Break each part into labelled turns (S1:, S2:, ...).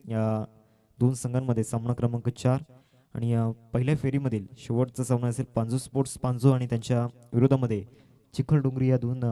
S1: या दोन संघांमध्ये सामना क्रमांक 4 आणि पहिल्या फेरीमधील शेवटचा सामना असेल पांजू स्पोर्ट्स पांजू आणि त्यांच्या विरोधामध्ये चिखलडोंगरी या दोन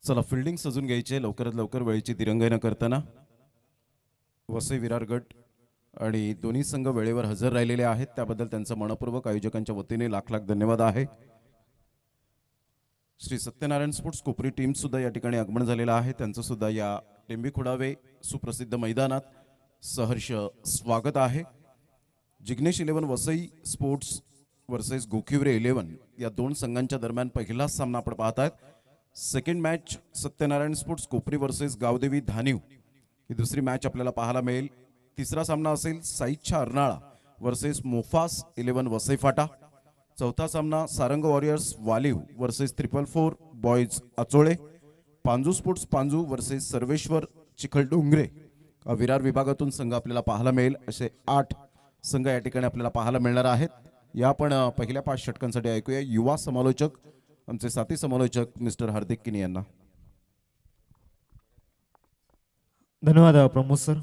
S2: चला फिल्डिंग सजून घ्यायचे लवकरात लवकर वेळेची दिरंगाई न करताना. वसई विरार गट आणि दोन्ही संघ वेळेवर हजर राहिलेले आहेत त्याबद्दल त्यांचा मनपूर्वक आयोजकांच्या वतीने लाख लाख धन्यवाद आहे. श्री सत्यनारायण स्पोर्ट्स कोपरी टीम सुद्धा या ठिकाणी आगमन झालेला आहे. त्यांचं सुद्धा या टेंबी खुडावे सुप्रसिद्ध मैदानात सहर्ष स्वागत आहे. जिग्नेश 11 वसई स्पोर्ट्स वर्सेस गोखिवरे 11 या दोन संघांच्या दरम्यान पहिला सामना आपण पाहत आहात. Second match Satyanarayan sports Kopri versus Gavdevi Dhaniv ही दुसरी मॅच आपल्याला पाहायला मिळेल. तिसरा सामना असेल साईच्छा अर्नाळा वर्सेस मोफास 11 वसई फाटा. चौथा सामना Sarang warriors Waliv versus 444 boys Achole. Panju sports Panju versus Sarveshwar Chikhaldongre Virar विभागातून संघ आपल्याला पाहायला मिळेल. असे 8 संघ या ठिकाणी आपल्याला पाहायला मिळणार आहेत. या आपण पहिल्या 5 षटकांसाठी ऐकूया युवा समालोचक आमचे साथी समालोचक मिस्टर हार्दिक किनी यांना.
S1: धन्यवाद प्रमोद सर.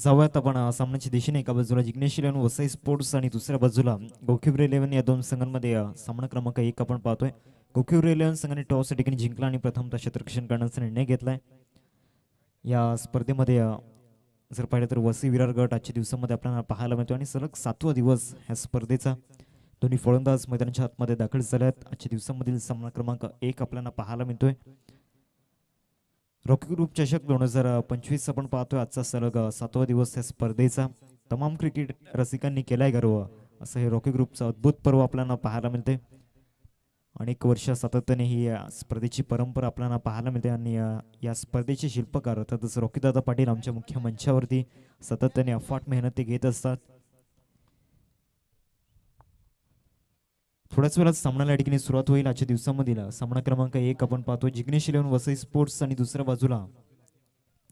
S1: जाऊयात आपण सामन्याच्या दिशेने. एका बाजूला जिग्नेश 11 वसई स्पोर्ट्स आणि दुसऱ्या बाजूला गोखिवरे 11 या दोन संघांमध्ये सामना क्रमांक 1 आपण पाहतोय. गोखिवरे 11 संघाने टॉस या ठिकाणी जिंकला आणि प्रथमतः क्षेत्ररक्षण करण्याचा निर्णय घेतलाय. या स्पर्धेमध्ये जर पाहिलं तर वसई विरार गट आजच्या दिवसामध्ये आपल्याला पाहायला मिळतो आणि सलग 7वा दिवस ह्या स्पर्धेचा. दोन्ही फलंदाज मैदानाच्या आतमध्ये दाखल झाले आहेत. आजच्या दिवसामधील सामना क्रमांक 1 आपल्याला पाहायला मिळतोय. रॉकी ग्रुप चषक 2025 आपण पाहतोय. आजचा सलग 7वा दिवस या स्पर्धेचा. तमाम क्रिकेट रसिकांनी केलाय गर्व असं हे रॉकी ग्रुपचं अद्भुत पर्व आपल्याला पाहायला मिळते. अनेक वर्ष सातत्याने ही स्पर्धेची परंपरा आपल्याला पाहायला मिळते आणि या स्पर्धेचे शिल्पकार अर्थातच रॉकीदादा पाटील आमच्या मुख्य मंचावरती सातत्याने अफाट मेहनती घेत असतात. थोड्याच वेळात सामन्याला या ठिकाणी सुरुवात होईल. आजच्या दिवसामधील सामना क्रमांक 1 आपण पाहतोय. जिग्नेश 11 वसई स्पोर्ट्स आणि दुसऱ्या बाजूला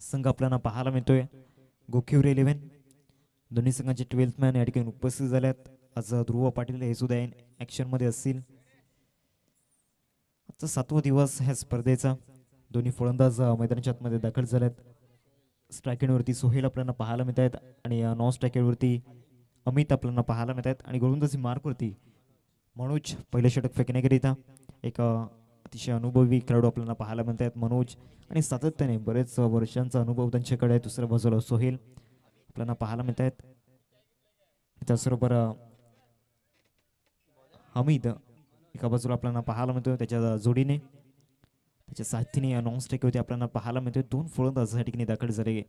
S1: संघ आपल्याला पाहायला मिळतोय गोखिवरे 11. दोन्ही संघांचे 12th मॅन या ठिकाणी उपस्थित झाल्यात. आज ध्रुव पाटील हे सुद्धा ऍक्शन मध्ये असतील. आजचा 7वा दिवस ह्या स्पर्धेचा. दोन्ही फलंदाज मैदानाच्या आतमध्ये दाखल झाल्यात. स्ट्रायकिंगवरती सोहेल आपल्याला पाहायला मिळत आहेत आणि नॉन स्ट्रायकिंगवरती अमित आपल्याला पाहायला मिळत आहेत आणि गोलंदाजी मार्कवरती मनोज पहिले षटक फेकण्याकरिता एक अतिशय अनुभवी खेळाडू आपल्याला पाहायला मिळत आहेत मनोज आणि सातत्याने बरेच वर्षांचा अनुभव त्यांच्याकडे आहे. दुसऱ्या बाजूला सोहेल आपल्याला पाहायला मिळत आहेत. त्याचबरोबर हमीद एका बाजूला आपल्याला पाहायला मिळतोय. त्याच्या जोडीने त्याच्या साथीने नॉन स्ट्राईकवरती आपल्याला पाहायला मिळतोय. 2 फलंदाज या ठिकाणी दाखल झाले.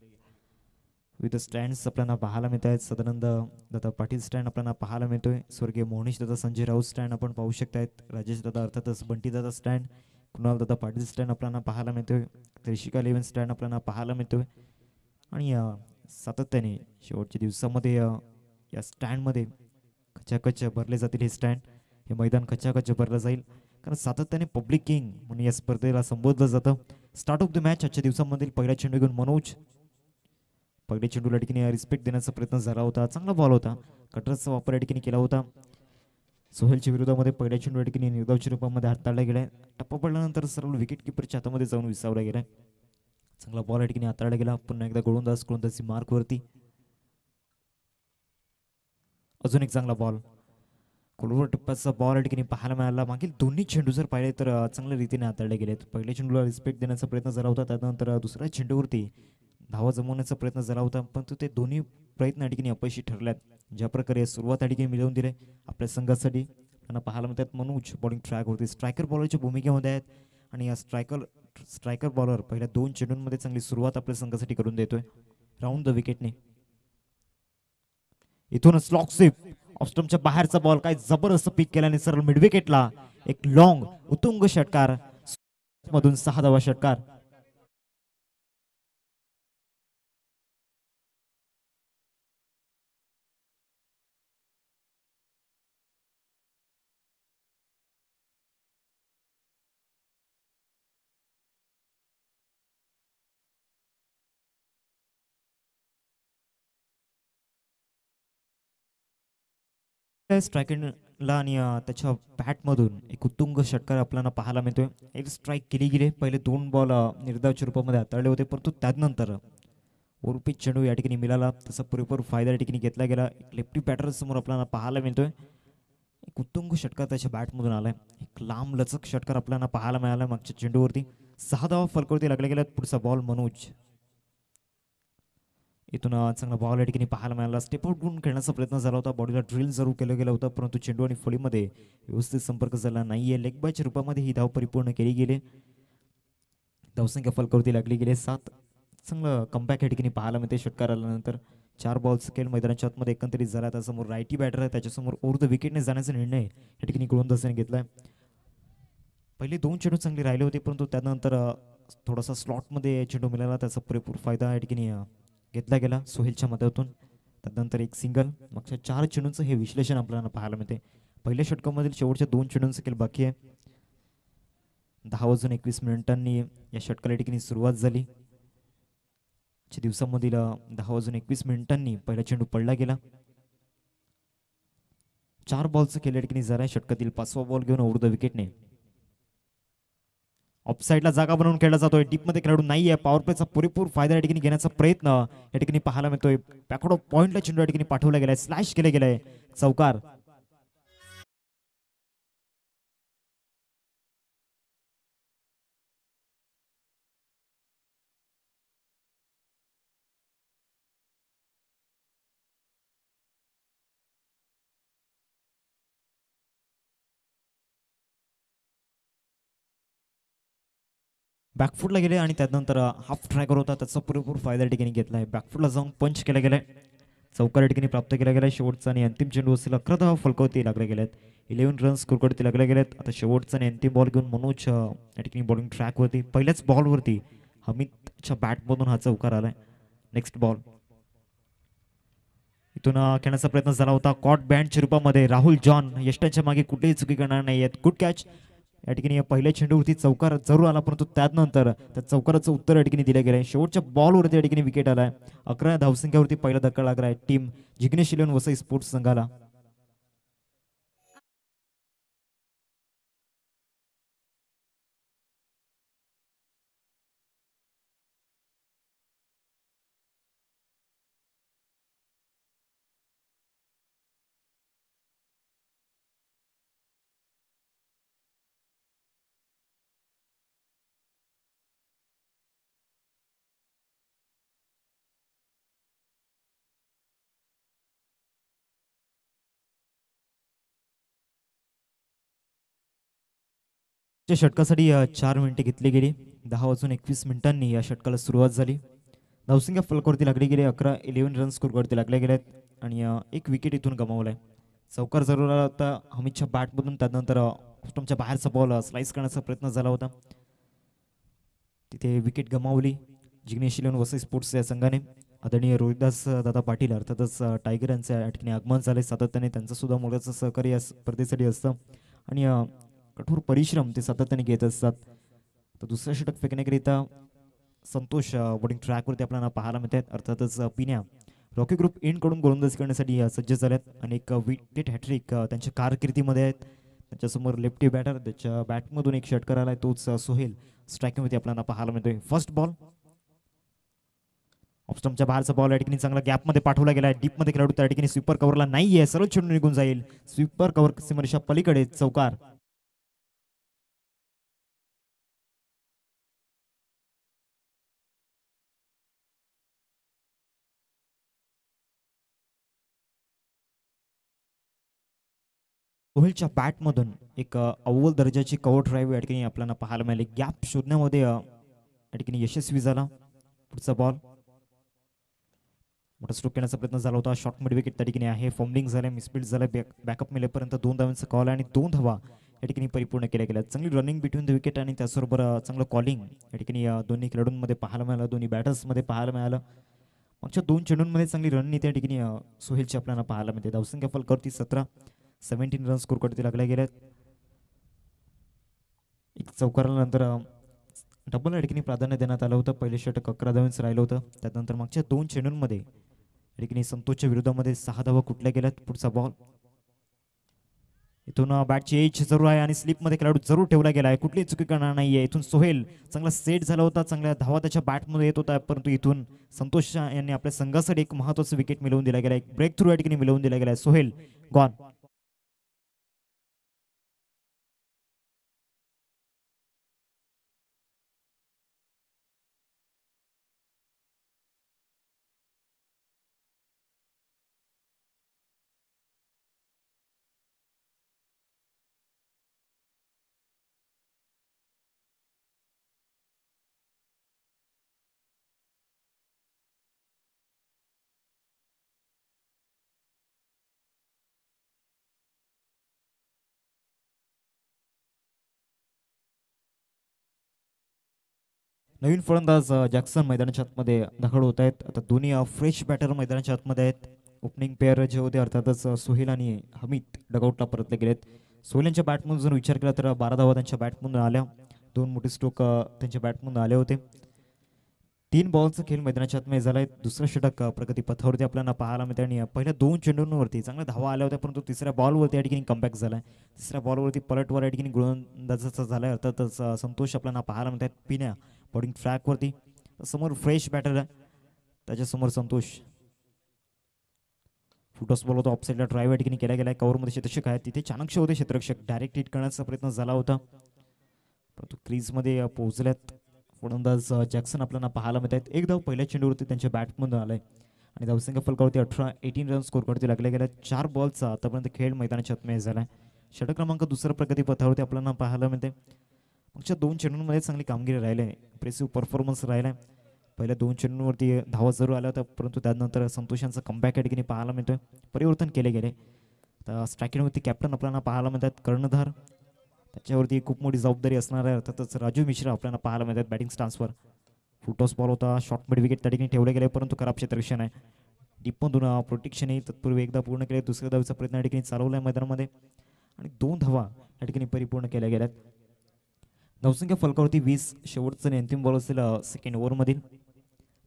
S1: विविध स्टँड्स आपल्याला पाहायला मिळत आहेत. सदानंद दादा पाटील स्टँड आपल्याला पाहायला मिळतोय. स्वर्गीय मोहनीश दादा संजय राऊत स्टँड आपण पाहू शकतायत. राजेश दादा अर्थातच बंटी दादा स्टँड, कुणाल दादा पाटील स्टँड आपल्याला पाहायला मिळतोय. त्रिशिका 11 स्टँड आपल्याला पाहायला मिळतोय आणि सातत्याने शेवटच्या दिवसामध्ये या स्टँडमध्ये खचाखच भरले जातील. हे स्टँड हे मैदान खचाखच भरलं जाईल कारण सातत्याने पब्लिक किंग म्हणून या स्पर्धेला संबोधलं जातं. स्टार्ट ऑफ द मॅच आजच्या दिवसामधील पहिला चेंडू घेऊन मनोज. पहिल्या चेंडूला ठिकाणी रिस्पेक्ट देण्याचा प्रयत्न झाला होता. चांगला बॉल होता. कटरचा वापर या ठिकाणी केला होता. सोहेलच्या विरोधामध्ये पहिल्या चेंडू ठिकाणी निर्धावच्या रूपामध्ये हाताळला गेलाय. टप्पा पडल्यानंतर सरळ विकेट किपरच्या हातामध्ये जाऊन विसावला गेलाय. चांगला बॉल या ठिकाणी हाताळला गेला. पुन्हा एकदा गोलंदाजी मार्कवरती अजून एक चांगला बॉल. कोलवर टप्प्याचा बॉल या ठिकाणी पाहायला मिळाला. मागील दोन्ही चेंडू जर पाहिले तर चांगल्या रीतीने हाताळले गेलेत. पहिल्या चेंडूला रिस्पेक्ट देण्याचा प्रयत्न झाला होता. त्यानंतर दुसऱ्या चेंडूवरती धावा जमवण्याचा प्रयत्न झाला होता परंतु ते दोन्ही प्रयत्न या ठिकाणी अपयशी ठरल्यात. ज्या प्रकारे सुरुवात या ठिकाणी मिळवून दिले आपल्या संघासाठी त्यांना पाहायला मिळतात. मनोज बॉलिंग ट्रॅक होते. स्ट्रायकर बॉलरच्या भूमिकेमध्ये आहेत आणि या स्ट्रायकर बॉलर पहिल्या 2 चेंडूंमध्ये चांगली सुरुवात आपल्या संघासाठी करून देतोय राऊंड द विकेटने. इथून स्लॉक स्वीप ऑफस्टंपच्या बाहेरचा बॉल काय जबरदस्त पिक केल्याने सरळ मिड विकेटला एक लॉंग उत्तुंग षटकार मधून 6 धावा षटकार. स्ट्रायकिंगला आणि त्याच्या बॅटमधून एक उत्तुंग षटकार आपल्याला पाहायला मिळतोय. एक स्ट्राईक केली गेली. पहिले 2 बॉल निर्धावच्या रूपामध्ये हाताळले होते, परंतु त्यानंतर ओरपीच चेंडू या ठिकाणी मिळाला. त्याचा पुरेपूर फायदा या ठिकाणी घेतला गेला. एक लेफ्टी बॅटर समोर आपल्याला पाहायला मिळतोय. एक उत्तुंग षटकार त्याच्या बॅटमधून आलाय. एक लांब लचक षटकार आपल्याला पाहायला मिळाला मागच्या चेंडूवरती. 6 धावा फलकावरती लागल्या गेल्यात. पुढचा बॉल मनोज. इथून चांगला बॉल या ठिकाणी पाहायला मिळाला. स्टेप आउट घेऊन खेळण्याचा प्रयत्न झाला होता. बॉडीला ड्रिल जरूर केलं गेलं होतं, परंतु चेंडू आणि फळीमध्ये व्यवस्थित संपर्क झाला नाहीये. लेग बायच्या रूपामध्ये ही धाव परिपूर्ण केली गेली. धावसंख्या फलकावरती लागली गेली 7. चांगलं कमबॅक या ठिकाणी पाहायला मिळते षटकार आल्यानंतर. 4 बॉल्स खेळ मैदानाच्या आतमध्ये एकंदरीत झाला. त्यासमोर रायटी बॅटर आहे, त्याच्यासमोर ओव्हर द विकेटने जाण्याचा निर्णय या ठिकाणी गोलंदाजाने घेतलाय. पहिले 2 चेंडू चांगले राहिले होते, परंतु त्यानंतर थोडासा स्लॉटमध्ये चेंडू मिळाला. त्याचा पुरेपूर फायदा या ठिकाणी घेतला गेला सोहेलच्या मदतीतून. त्यानंतर एक सिंगल. मागच्या 4 चेंडूंचं हे विश्लेषण आपल्याला पाहायला मिळते. पहिल्या षटकामधील शेवटच्या 2 चेंडूंचं खेळ बाकी आहे. 10:21 या षटकाला ठिकाणी सुरुवात झाली. दिवसामधील 10:21 पहिला चेंडू पडला गेला. 4 बॉलचं खेळ या ठिकाणी झालाय. षटकातील 5वा बॉल घेऊन ओव्हर द विकेटने ऑफसाईडला जागा बनवून खेळला जातोय. डीपमध्ये खेळाडू नाहीये. पॉवर प्लेचा पुरेपूर फायदा या ठिकाणी घेण्याचा प्रयत्न या ठिकाणी पाहायला मिळतोय. बॅकवर्ड ऑफ पॉइंटला चेंडू या ठिकाणी पाठवला गेलाय. स्लॅश केले गेलाय. चौकार. बॅकफुटला गेले आणि त्यानंतर हाफ ट्रॅकर होता, त्याचा पुरेपूर फायदा या ठिकाणी घेतलाय. बॅकफुटला जाऊन पंच केला गेलाय. चौकार या ठिकाणी प्राप्त केला गेलाय. शेवटचा आणि अंतिम चेंडू असेल 11 धावा फलकावरती लागले गेलेत. 11 रन्स स्कोरवरती लागले गेलेत. आता शेवटचा आणि अंतिम बॉल घेऊन मनोज या ठिकाणी बॉलिंग ट्रॅकवरती. पहिल्याच बॉलवरती हमीदच्या बॅटमधून हा चौकार आलाय. Next ball. इथून खेळण्याचा प्रयत्न झाला होता कॉट बँडच्या रूपामध्ये. राहुल जॉन यष्टांच्या मागे कुठेही चुकी करणार नाही आहेत. Good catch. या ठिकाणी पहिल्या चेंडूवरती चौकार जरूर आला, परंतु त्यानंतर त्या चौकाराचं उत्तर या ठिकाणी दिलं गेलंय. शेवटच्या बॉलवरती या ठिकाणी विकेट आलाय. 11 धावसंख्यावरती पहिला धक्का लागलाय team Jignesh eleven Vasai sports संघाला. षटकासाठी 4 मिनिटे घेतली गेली. 10:21 या षटकाला सुरुवात झाली. धावसंख्या फलकावरती लागली गेली. 11 रन्स स्कोरवरती लागले गेलेत आणि एक विकेट इथून गमावलाय. चौकार जरूर आला होता हमीदच्या बॅटमधून. त्यानंतर ऑस्टमच्या बाहेरचा बॉल स्लाइस करण्याचा प्रयत्न झाला होता, तिथे विकेट गमावली जिग्नेश इलेव्हन वसई स्पोर्ट्स या संघाने. आदरणीय रोहिदास दादा पाटील अर्थातच टायगर यांचं या ठिकाणी आगमन झाले. सातत्याने त्यांचं सुद्धा मोलाचं सहकार्य या स्पर्धेसाठी असतं आणि कठोर परिश्रम ते सातत्याने घेत असतात. तर दुसरं षटक फेकण्याकरिता संतोष बॉलिंग ट्रॅकवरती आपल्याला पाहायला मिळतात. अर्थातच पिण्या रॉकी ग्रुप कडून गोलंदाजी करण्यासाठी सज्ज झाल्यात आणि एक विकेट हॅट्रिक त्यांच्या कारकिर्दीमध्ये आहेत. त्याच्यासमोर लेफ्टी बॅटर, त्याच्या बॅटमधून एक षटकार आलाय, तोच सोहेल स्ट्रायकिंगमध्ये आपल्याला पाहायला मिळतोय. First ball. ऑफस्टमच्या बाहेरचा बॉल या ठिकाणी चांगला गॅपमध्ये पाठवला गेलाय. डीपमध्ये खेळाडू त्या ठिकाणी स्वीपर कव्हरला नाहीये. सरळ चेंडू निघून जाईल. स्वीपर कव्हर सीमारेषा पलीकडे. चौकार. सोहेलच्या बॅटमधून एक अव्वल दर्जाची कव्हर ड्राईव्ह या ठिकाणी आपल्याला पाहायला मिळाली. गॅप शोधण्यामध्ये या ठिकाणी यशस्वी झाला. पुढचा बॉल. मोठा स्ट्रोक करण्याचा प्रयत्न झाला होता. शॉर्ट मिड विकेट त्या ठिकाणी आहे. फॉर्मलिंग झालं, मिसफील्ड झालं. बॅकअप मिळेपर्यंत 2 धावांचा कॉल आणि 2 धावा या ठिकाणी परिपूर्ण केल्या गेल्या. चांगली रनिंग बिटवीन द विकेट आणि त्याचबरोबर चांगलं कॉलिंग या ठिकाणी दोन्ही खेळाडूंमध्ये पाहायला मिळालं, दोन्ही बॅटर्समध्ये पाहायला मिळालं. मागच्या 2 चेंडूंमध्ये चांगली रणनीती या ठिकाणी सोहेलची आपल्याला पाहायला मिळते. धावसंख्या फलकावरती 17 रन स्कोर करते लागल्या गेल्यात. एक चौकारानंतर डबल या ठिकाणी प्राधान्य देण्यात आलं होतं. पहिले षटक 11 धावांचं राहिलं होतं. त्यानंतर मागच्या 2 चेंडूंमध्ये या ठिकाणी संतोषच्या विरोधामध्ये 6 धावा कुठल्या गेल्यात. पुढचा बॉल. इथून बॅटची एज जरूर आहे आणि स्लिपमध्ये खेळाडू जरूर ठेवला गेला आहे, कुठलीही चुकी करणार नाहीये. इथून सोहेल चांगला सेट झाला होता, चांगल्या धावा त्याच्या बॅटमध्ये येत होता, परंतु इथून संतोष यांनी आपल्या संघासाठी एक महत्त्वाचं विकेट मिळवून दिला गेला, एक ब्रेक थ्रू या ठिकाणी मिळवून दिला गेला आहे. सोहेल गॉन. नवीन फलंदाज जॅक्सन मैदानाच्या आतमध्ये दाखल होत आहेत. आता दोन्ही फ्रेश बॅटर मैदानाच्या आतमध्ये आहेत. ओपनिंग पेअर जे होते अर्थातच सोहेल आणि हमीद डगआउटला परतले गेलेत. सोहेल यांच्या बॅटमधून जर विचार केला तर 12 धावा त्यांच्या बॅटमधून आल्या, 2 मोठे स्ट्रोक त्यांच्या बॅटमधून आले होते. 3 बॉलचा खेळ मैदानाच्या आतमध्ये झालाय. दुसरं षटक प्रगती पथावरती आपल्याला पाहायला मिळते आणि पहिल्या 2 चेंडूंवरती चांगल्या धावा आल्या होत्या, परंतु तिसऱ्या बॉलवरती या ठिकाणी कमबॅक झालाय. तिसऱ्या बॉलवरती पलटवार या ठिकाणी गोलंदाजाचा झालाय. अर्थातच संतोष आपल्याला पाहायला मिळतात पिण्या बॉलिंग ट्रॅकवरती. समोर फ्रेश बॅटर आहे, त्याच्यासमोर संतोष. फुटॉस बॉल होता, ऑफसाईडला ड्राईव्ह या ठिकाणी केला गेला. कव्हरमध्ये क्षेत्ररक्षक आहे, तिथे चाणक्य होते क्षेत्ररक्षक, डायरेक्ट हिट करण्याचा प्रयत्न झाला होता, परंतु क्रीजमध्ये पोहोचल्यात. फलंदाज जॅक्सन आपल्याला पाहायला मिळत आहेत. एक धाव पहिल्या चेंडूवरती त्यांच्या बॅटमधून आलाय आणि धावसंख्या फलकावरती 18 रन स्कोर करते लागले गेल्या. 4 बॉलचा आतापर्यंत खेळ मैदानाच्या आतमध्ये झालाय. षटक क्रमांक दुसऱ्या प्रगती पथावरती आपल्याला पाहायला मिळते. मागच्या 2 चेंडूंमध्ये चांगली कामगिरी राहिली आहे, इम्प्रेसिव्ह परफॉर्मन्स राहिला आहे. पहिल्या 2 चेंडूंवरती धावा जरूर आल्या होत्या, परंतु त्यानंतर संतोष यांचा कमबॅक या ठिकाणी पाहायला मिळतोय. परिवर्तन केले गेले. आता स्ट्रायकिंगवरती कॅप्टन आपल्याला पाहायला मिळतात कर्णधार, त्याच्यावरती खूप मोठी जबाबदारी असणार आहे. अर्थातच राजू मिश्रा आपल्याला पाहायला मिळतात बॅटिंग स्टान्सवर. फुटॉस बॉल होता, शॉर्ट मिड विकेट त्या ठिकाणी ठेवले गेले, परंतु खराब क्षेत्ररक्षण आहे. डीपमधून प्रोटेक्शन आहे, तत्पूर्वी एकदा पूर्ण केले. दुसऱ्या धावेचा प्रयत्न या ठिकाणी चालवला आहे मैदानामध्ये आणि 2 धावा या ठिकाणी परिपूर्ण केल्या गेल्यात. धावसंख्या फलकावरती 20. शेवटचं आणि अंतिम बॉल असेल सेकंड ओव्हरमधील.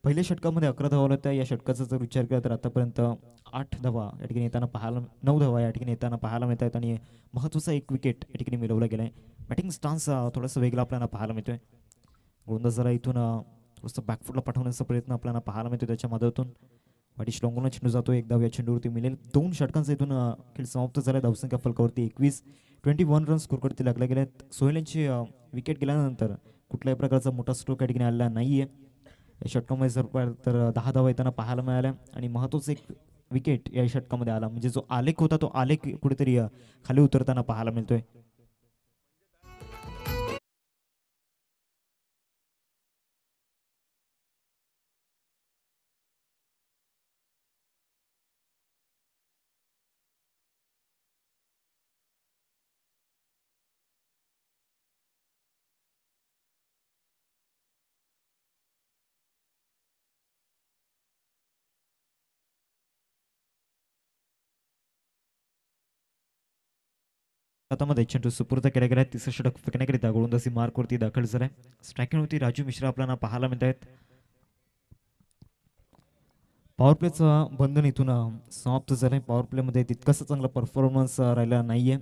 S1: पहिल्या षटकामध्ये 11 धावा होत्या. या षटकाचा जर विचार केला तर आतापर्यंत 8 धावा या ठिकाणी येताना पाहायला 9 धावा या ठिकाणी येताना पाहायला मिळत आहेत आणि महत्त्वाचा एक विकेट या ठिकाणी मिळवला गेला आहे. बॅटिंग स्टान्स थोडासा वेगळा आपल्याला पाहायला मिळतोय. गोलंदाजाला इथून थोडंसं बॅकफुटला पाठवण्याचा प्रयत्न आपल्याला पाहायला मिळतो. त्याच्या मदतून वाटिश लॉंगोला चेंडू जातो, एक धाव या चेंडूवरती मिळेल. 2 षटकांचा इथून खेळ समाप्त झाला. धावसंख्या फलकावरती 21 रन स्कोर करते लागले गेलेत. सोहेल यांची विकेट गेल्यानंतर कुठल्याही प्रकारचा मोठा स्ट्रोक या ठिकाणी आलेला नाही आहे. या षटकामध्ये जर तर 10 धावा येताना पाहायला मिळाल्या आणि महत्त्वाचं एक विकेट या षटकामध्ये आला, म्हणजे जो आलेख होता तो आलेख कुठेतरी खाली उतरताना पाहायला मिळतोय. हातामध्ये चेंडू सुपूर्द केला गेला. तिसरं षटक फेकण्याकरिता गोलंदाजी मार्कवरती दाखल झालाय. स्ट्रायकिंगवरती राजू मिश्रा आपल्याला पाहायला मिळत आहेत. पॉवर प्लेचं बंधन इथून समाप्त झालंय. पॉवर प्लेमध्ये तितकासा चांगला परफॉर्मन्स राहिला नाहीये.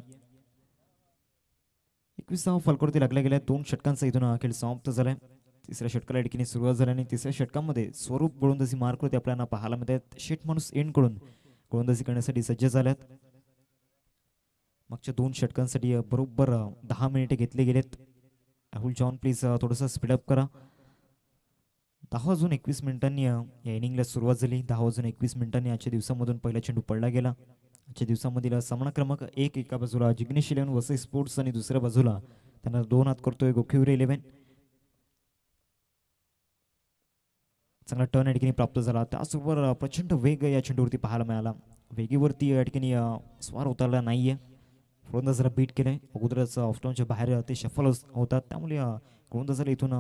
S1: 21 धावा फलकावरती लागल्या गेल्या. 2 षटकांचा इथून खेळ समाप्त झालाय. तिसऱ्या षटकाला या ठिकाणी सुरुवात झाली आणि तिसऱ्या षटकामध्ये स्वरूप गोलंदाजी मार्कवरती आपल्याला पाहायला मिळत आहेत. शेट माणूस एंडकडून गोलंदाजी करण्यासाठी सज्ज झाल्यात. मागच्या 2 षटकांसाठी बरोबर 10 मिनिटे घेतले गेलेत. राहुल जॉन प्लीज थोडंसं स्पीडअप करा. 10 वाजून 21 मिनिटांनी या इनिंगला सुरुवात झाली. 10 वाजून 21 मिनिटांनी आजच्या दिवसामधून पहिला चेंडू पडला गेला. आजच्या दिवसामधील सामना क्रमांक 1 एका बाजूला जिग्नेश 11 वसई स्पोर्ट्स आणि दुसऱ्या बाजूला त्यांना 2 हात करतोय गोखिवरे 11. चांगला टर्न या ठिकाणी प्राप्त झाला. त्याचबरोबर प्रचंड वेग या चेंडूवरती पाहायला मिळाला. वेगीवरती या ठिकाणी स्वार उतरला नाहीये. गोलंदाजाला बीट केलंय. अगोदरच ऑफस्टॉनच्या बाहेर ते शफल होतात, त्यामुळे गोलंदाजाला इथून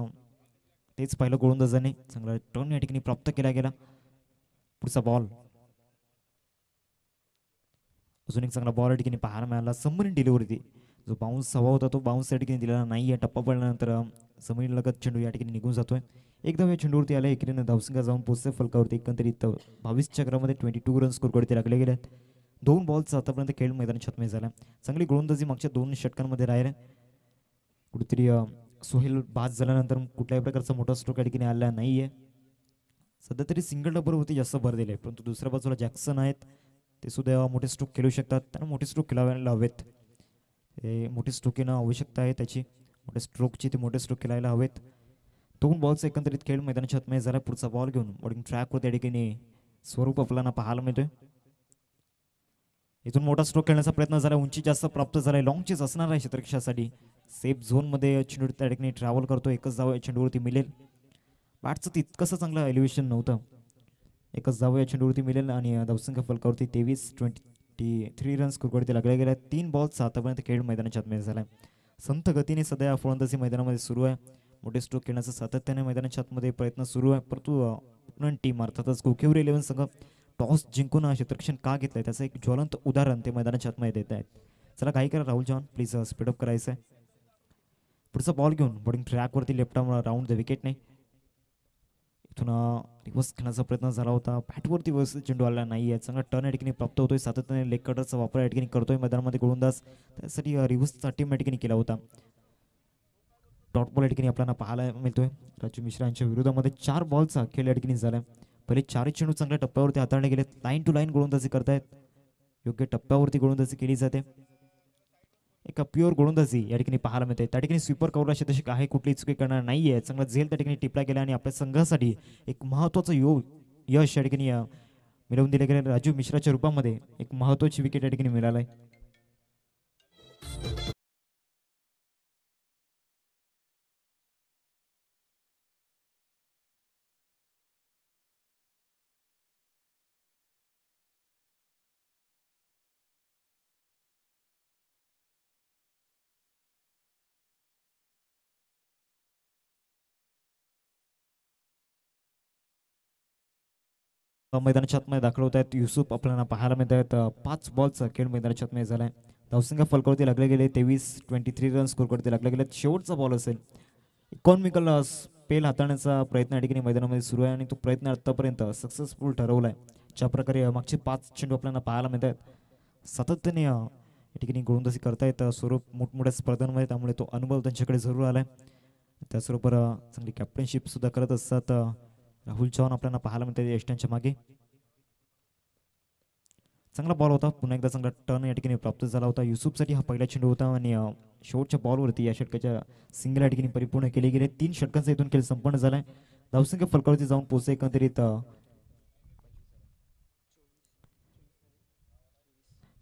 S1: तेच पहिलं गोलंदाजाने चांगला टर्न या ठिकाणी प्राप्त केला गेला. पुढचा बॉल, अजून एक चांगला बॉल या ठिकाणी पाहायला मिळाला. सबमरीन डिलिव्हरी, जो बाउन्स हवा होता तो बाउन्स या ठिकाणी दिलेला नाहीये. टप्पा पडल्यानंतर सबमरीन लगत चेंडू या ठिकाणी निघून जातोय. एक धाव या चेंडूवरती आला. एकीने धावसंख्या जाऊन पोहोचते फलकावरती. एकंदरीत 22 चक्रामध्ये 22 रन स्कोर करते लागले गेले. 2 बॉलचा आतापर्यंत खेळ मैदानात छतमे झाला. चांगली गोलंदाजी मागच्या 2 षटकांमध्ये राहिल्या. कुठेतरी सोहेल बाद झाल्यानंतर कुठल्याही प्रकारचा मोठा स्ट्रोक या ठिकाणी आलेला नाहीये. सध्या तरी सिंगल डबलवरती जास्त भर दिले, परंतु दुसऱ्या बाजूला जॅक्सन आहेत, ते सुद्धा मोठे स्ट्रोक खेळू शकतात. त्यांना मोठे स्ट्रोक खेळायला हवेत. हे मोठे स्ट्रोक येणं आवश्यकता आहे त्याची, मोठ्या स्ट्रोकची ते मोठे स्ट्रोक खेळायला हवेत. 2 बॉलचा एकंदरीत खेळ मैदानाच्या छतमे झाला. पुढचा बॉल घेऊन बॉलिंग ट्रॅकवर त्या ठिकाणी स्वरूप आपल्याला पाहायला मिळतोय. इथून मोठा स्ट्रोक खेळण्याचा प्रयत्न झाला, उंची जास्त प्राप्त झालाय, लॉंग चेस असणार आहे क्षेत्ररक्षणासाठी. सेफ झोनमध्ये चेंडू त्या ठिकाणी ट्रॅव्हल करतो, एकच धाव या चेंडूवरती मिळेल. बॅटचं तितकंसं चांगलं एलिव्हेशन नव्हतं, एकच धाव या चेंडूवरती मिळेल आणि धावसंख्या फलकावरती 23 रन्स स्कोरवरती लागले गेल्या. 3 बॉल्स आतापर्यंत खेळ मैदानाच्या आतमध्ये झालाय. संथ गतीने सध्या फलंदाजी मैदानामध्ये सुरू आहे. मोठे स्ट्रोक खेळण्याचा सातत्याने मैदानाच्या आतमध्ये प्रयत्न सुरू आहे, परंतु ओपनंट टीम अर्थातच गोखेवर 11 संघ टॉस जिंकून क्षेत्ररक्षण का घेतलंय त्याचं एक ज्वलंत उदाहरण ते मैदानाच्या आतमध्ये देत आहेत. चला काही करा राहुल चव्हाण, प्लीज स्पीडअप करायचं आहे. पुढचा बॉल घेऊन बॉलिंग ट्रॅकवरती left arm round the wicket नाही. इथून रिव्हर्स खेळण्याचा प्रयत्न झाला होता, बॅटवरती व्यवस्थित चेंडू आला नाही आहे. चांगला टर्न या ठिकाणी प्राप्त होतोय, सातत्याने लेग कटरचा वापर या ठिकाणी करतोय मैदानामध्ये गोलंदाज, त्यासाठी रिव्हर्सचा टीम या ठिकाणी केला होता. डॉट बॉल या ठिकाणी आपल्याला पाहायला मिळतोय. राजू मिश्रा यांच्या विरोधामध्ये 4 बॉलचा खेळ या ठिकाणी झाला. पहिले 4 चेंडू चांगल्या टप्प्यावरती हाताळले गेलेत, लाईन टू लाईन गोलंदाजी करतायत, योग्य टप्प्यावरती गोलंदाजी केली जाते. एका प्युअर गोलंदाजी या ठिकाणी पाहायला मिळते. त्या ठिकाणी स्वीपर कवरला क्षेत्ररक्षक आहे, कुठली चुकी करणार नाहीये. चांगला झेल त्या ठिकाणी टिपला गेला आणि आपल्या संघासाठी एक महत्त्वाचं यश या ठिकाणी मिळवून दिले गेले. राजू मिश्राच्या रूपामध्ये एक महत्त्वाची विकेट या ठिकाणी मिळालाय. मैदानाच्या आतमध्ये दाखल होत आहेत युसुफ आपल्याला पाहायला मिळत आहेत. 5 बॉलचा खेळ मैदानाच्या आतमध्ये झालाय. धावसंख्या फलकावरती लागले गेले 23 रन स्कोरवरती लागले गेले. शेवटचा बॉल असेल. इकॉनॉमिकल स्पेल हाताळण्याचा प्रयत्न या ठिकाणी मैदानामध्ये सुरू आहे आणि तो प्रयत्न आतापर्यंत सक्सेसफुल ठरवलाय. ज्या प्रकारे मागचे 5 चेंडू आपल्याला पाहायला मिळत आहेत, सातत्याने या ठिकाणी गोलंदाजी करतायत स्वरूप मोठमोठ्या स्पर्धांमध्ये, त्यामुळे तो अनुभव त्यांच्याकडे जरूर आलाय. त्याचबरोबर चांगली कॅप्टनशिप सुद्धा करत असतात राहुल चव्हाण आपल्याला पाहायला मिळतात यष्टांच्या मागे. चांगला बॉल होता, पुन्हा एकदा चांगला टर्न या ठिकाणी प्राप्त झाला होता. युसुफसाठी हा पहिला चेंडू होता आणि शेवटच्या बॉलवरती या षटकाच्या सिंगल या ठिकाणी परिपूर्ण केले गेले. 3 षटकांचा इथून खेळ संपन्न झालाय. धावसंख्या फलकावरती जाऊन पोहोचले एकंदरीत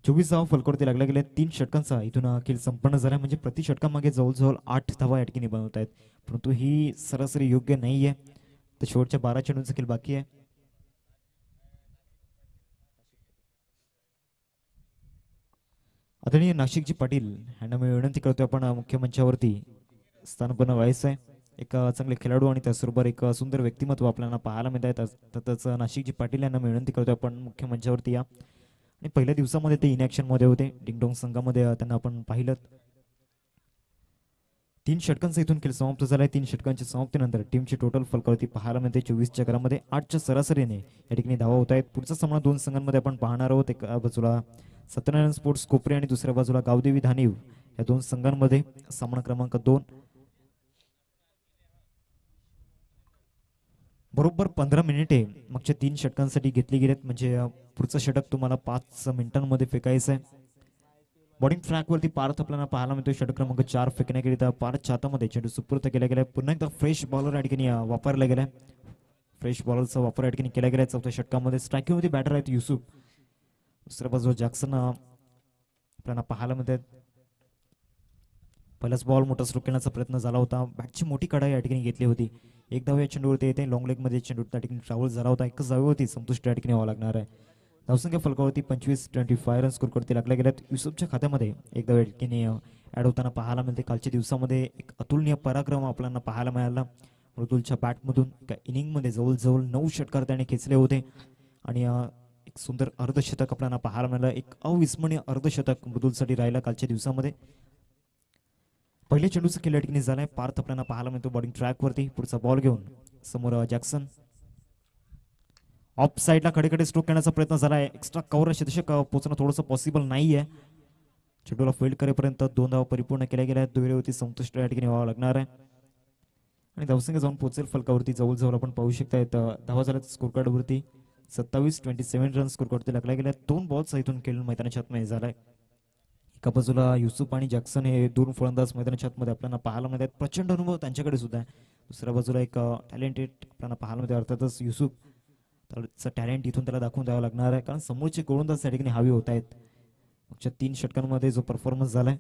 S1: 24 धावा फलकावरती लागल्या गेल्या. 3 षटकांचा इथून खेळ संपन्न झाला, म्हणजे प्रति षटकामागे जवळजवळ 8 धावा या ठिकाणी बनवत आहेत, परंतु ही सरासरी योग्य नाहीये. तर शेवटच्या 12 चेंडूंचा खेळ बाकी आहे. आदरणीय नाशिकजी पाटील यांना मी विनंती करतोय, आपण मुख्य मंचावरती स्थानपन्न व्हायचं आहे. एक चांगले खेळाडू आणि त्याचबरोबर एक सुंदर व्यक्तिमत्व आपल्याला पाहायला मिळत आहे. तसंच नाशिकजी पाटील यांना मी विनंती करतोय, आपण मुख्य मंचावरती या. आणि पहिल्या दिवसामध्ये ते इनॅक्शनमध्ये होते, डिंगडोंग संघामध्ये त्यांना आपण पाहिलं. 3 षटकांचा इथून खेळ समाप्त झालाय. 3 षटकांच्या समाप्तीनंतर टीमची टोटल फलकावरती पाहायला मिळते 24 चक्रामध्ये 8च्या सरासरीने या ठिकाणी धावा होत आहेत. पुढचा सामना 2 संघांमध्ये आपण पाहणार आहोत. एका बाजूला सत्यनारायण स्पोर्ट्स कोपरे आणि दुसऱ्या बाजूला गावदेवी धानीव या 2 संघांमध्ये सामना क्रमांक 2. बरोबर 15 मिनिटे मागच्या 3 षटकांसाठी घेतली गेलेत, म्हणजे पुढचं षटक तुम्हाला 5 मिनिटांमध्ये फेकायचं आहे. बॉलिंग ट्रॅकवरती पार्थ आपल्याला पाहायला मिळतो. षटक क्रमांक 4 फेकण्याकरिता पार्थच्या हातामध्ये चेंडू सुपूर्द केला गेलाय. पुन्हा एकदा फ्रेश बॉलर या ठिकाणी वापरला गेलाय. फ्रेश बॉलरचा वापर या ठिकाणी केला गेलाय. 4थ्या षटकामध्ये स्ट्रायकिंगमध्ये बॅटर आहेत युसुफ, दुसऱ्या बाजूला जॅक्सन आपल्याला पाहायला मिळतात. पहिलाच बॉल मोठा स्ट्रोक करण्याचा प्रयत्न झाला होता, बॅटची मोठी कडाई या ठिकाणी घेतली होती. एक धाव या चेंडूवरती येते. लॉंग लेग मध्ये चेंडू त्या ठिकाणी ट्रॅव्हल झाला होता, एकच धावेवरती संतुष्ट या ठिकाणी व्हावं लागणार आहे. धावसंख्या फलकावरती 25 रन स्कोरवरती लागल्या गेल्यात. युसुफच्या खात्यामध्ये एक धाव या ठिकाणी ऍड होताना पाहायला मिळते. कालच्या दिवसामध्ये एक अतुलनीय पराक्रम आपल्याला पाहायला मिळाला. मृदुलच्या बॅटमधून एका इनिंगमध्ये जवळजवळ 9 षटकार त्याने खेचले होते आणि एक सुंदर अर्धशतक आपल्याला पाहायला मिळालं. एक अविस्मरणीय अर्धशतक मृदुलसाठी राहिला कालच्या दिवसामध्ये. पहिल्या चेंडूचा खेळ या ठिकाणी झालाय. पार्थ आपल्याला पाहायला मिळतो बॉलिंग ट्रॅकवरती. पुढचा बॉल घेऊन समोर जॅक्सन ऑफ साईडला कडे स्ट्रोक करण्याचा प्रयत्न झाला आहे. एक्स्ट्रा कव्हर शतशक पोहोचणं थोडंसं पॉसिबल नाही आहे. चेंडूला फील्ड करेपर्यंत 2 धावा परिपूर्ण केल्या गेल्या आहेत. दुहेरीवरती संतुष्ट या ठिकाणी व्हावं लागणार आहे आणि धावसंख्या जाऊन पोहोचेल फलकावरती. जवळ आपण पाहू शकता धावा झाल्यात स्कोर कार्डवरती. 27 रन स्कोर कार्डवरती लागला गेल्या. 2 बॉल्स इथून खेळून मैदानाच्या आतमध्ये झालाय. एका बाजूला युसुफ आणि जॅक्सन हे 2 फलंदाज मैदानाच्या आतमध्ये आपल्याला पाहायला मिळत आहेत. प्रचंड अनुभव त्यांच्याकडे सुद्धा आहे. दुसऱ्या बाजूला एक टॅलेंटेड आपल्याला पाहायला मिळते. अर्थातच युसुफ त्याचं टॅलेंट इथून त्याला दाखवून द्यावं लागणार आहे, कारण समोरचे गोलंदाज त्या ठिकाणी हवी होत आहेत. मागच्या 3 षटकांमध्ये जो परफॉर्मन्स झालाय,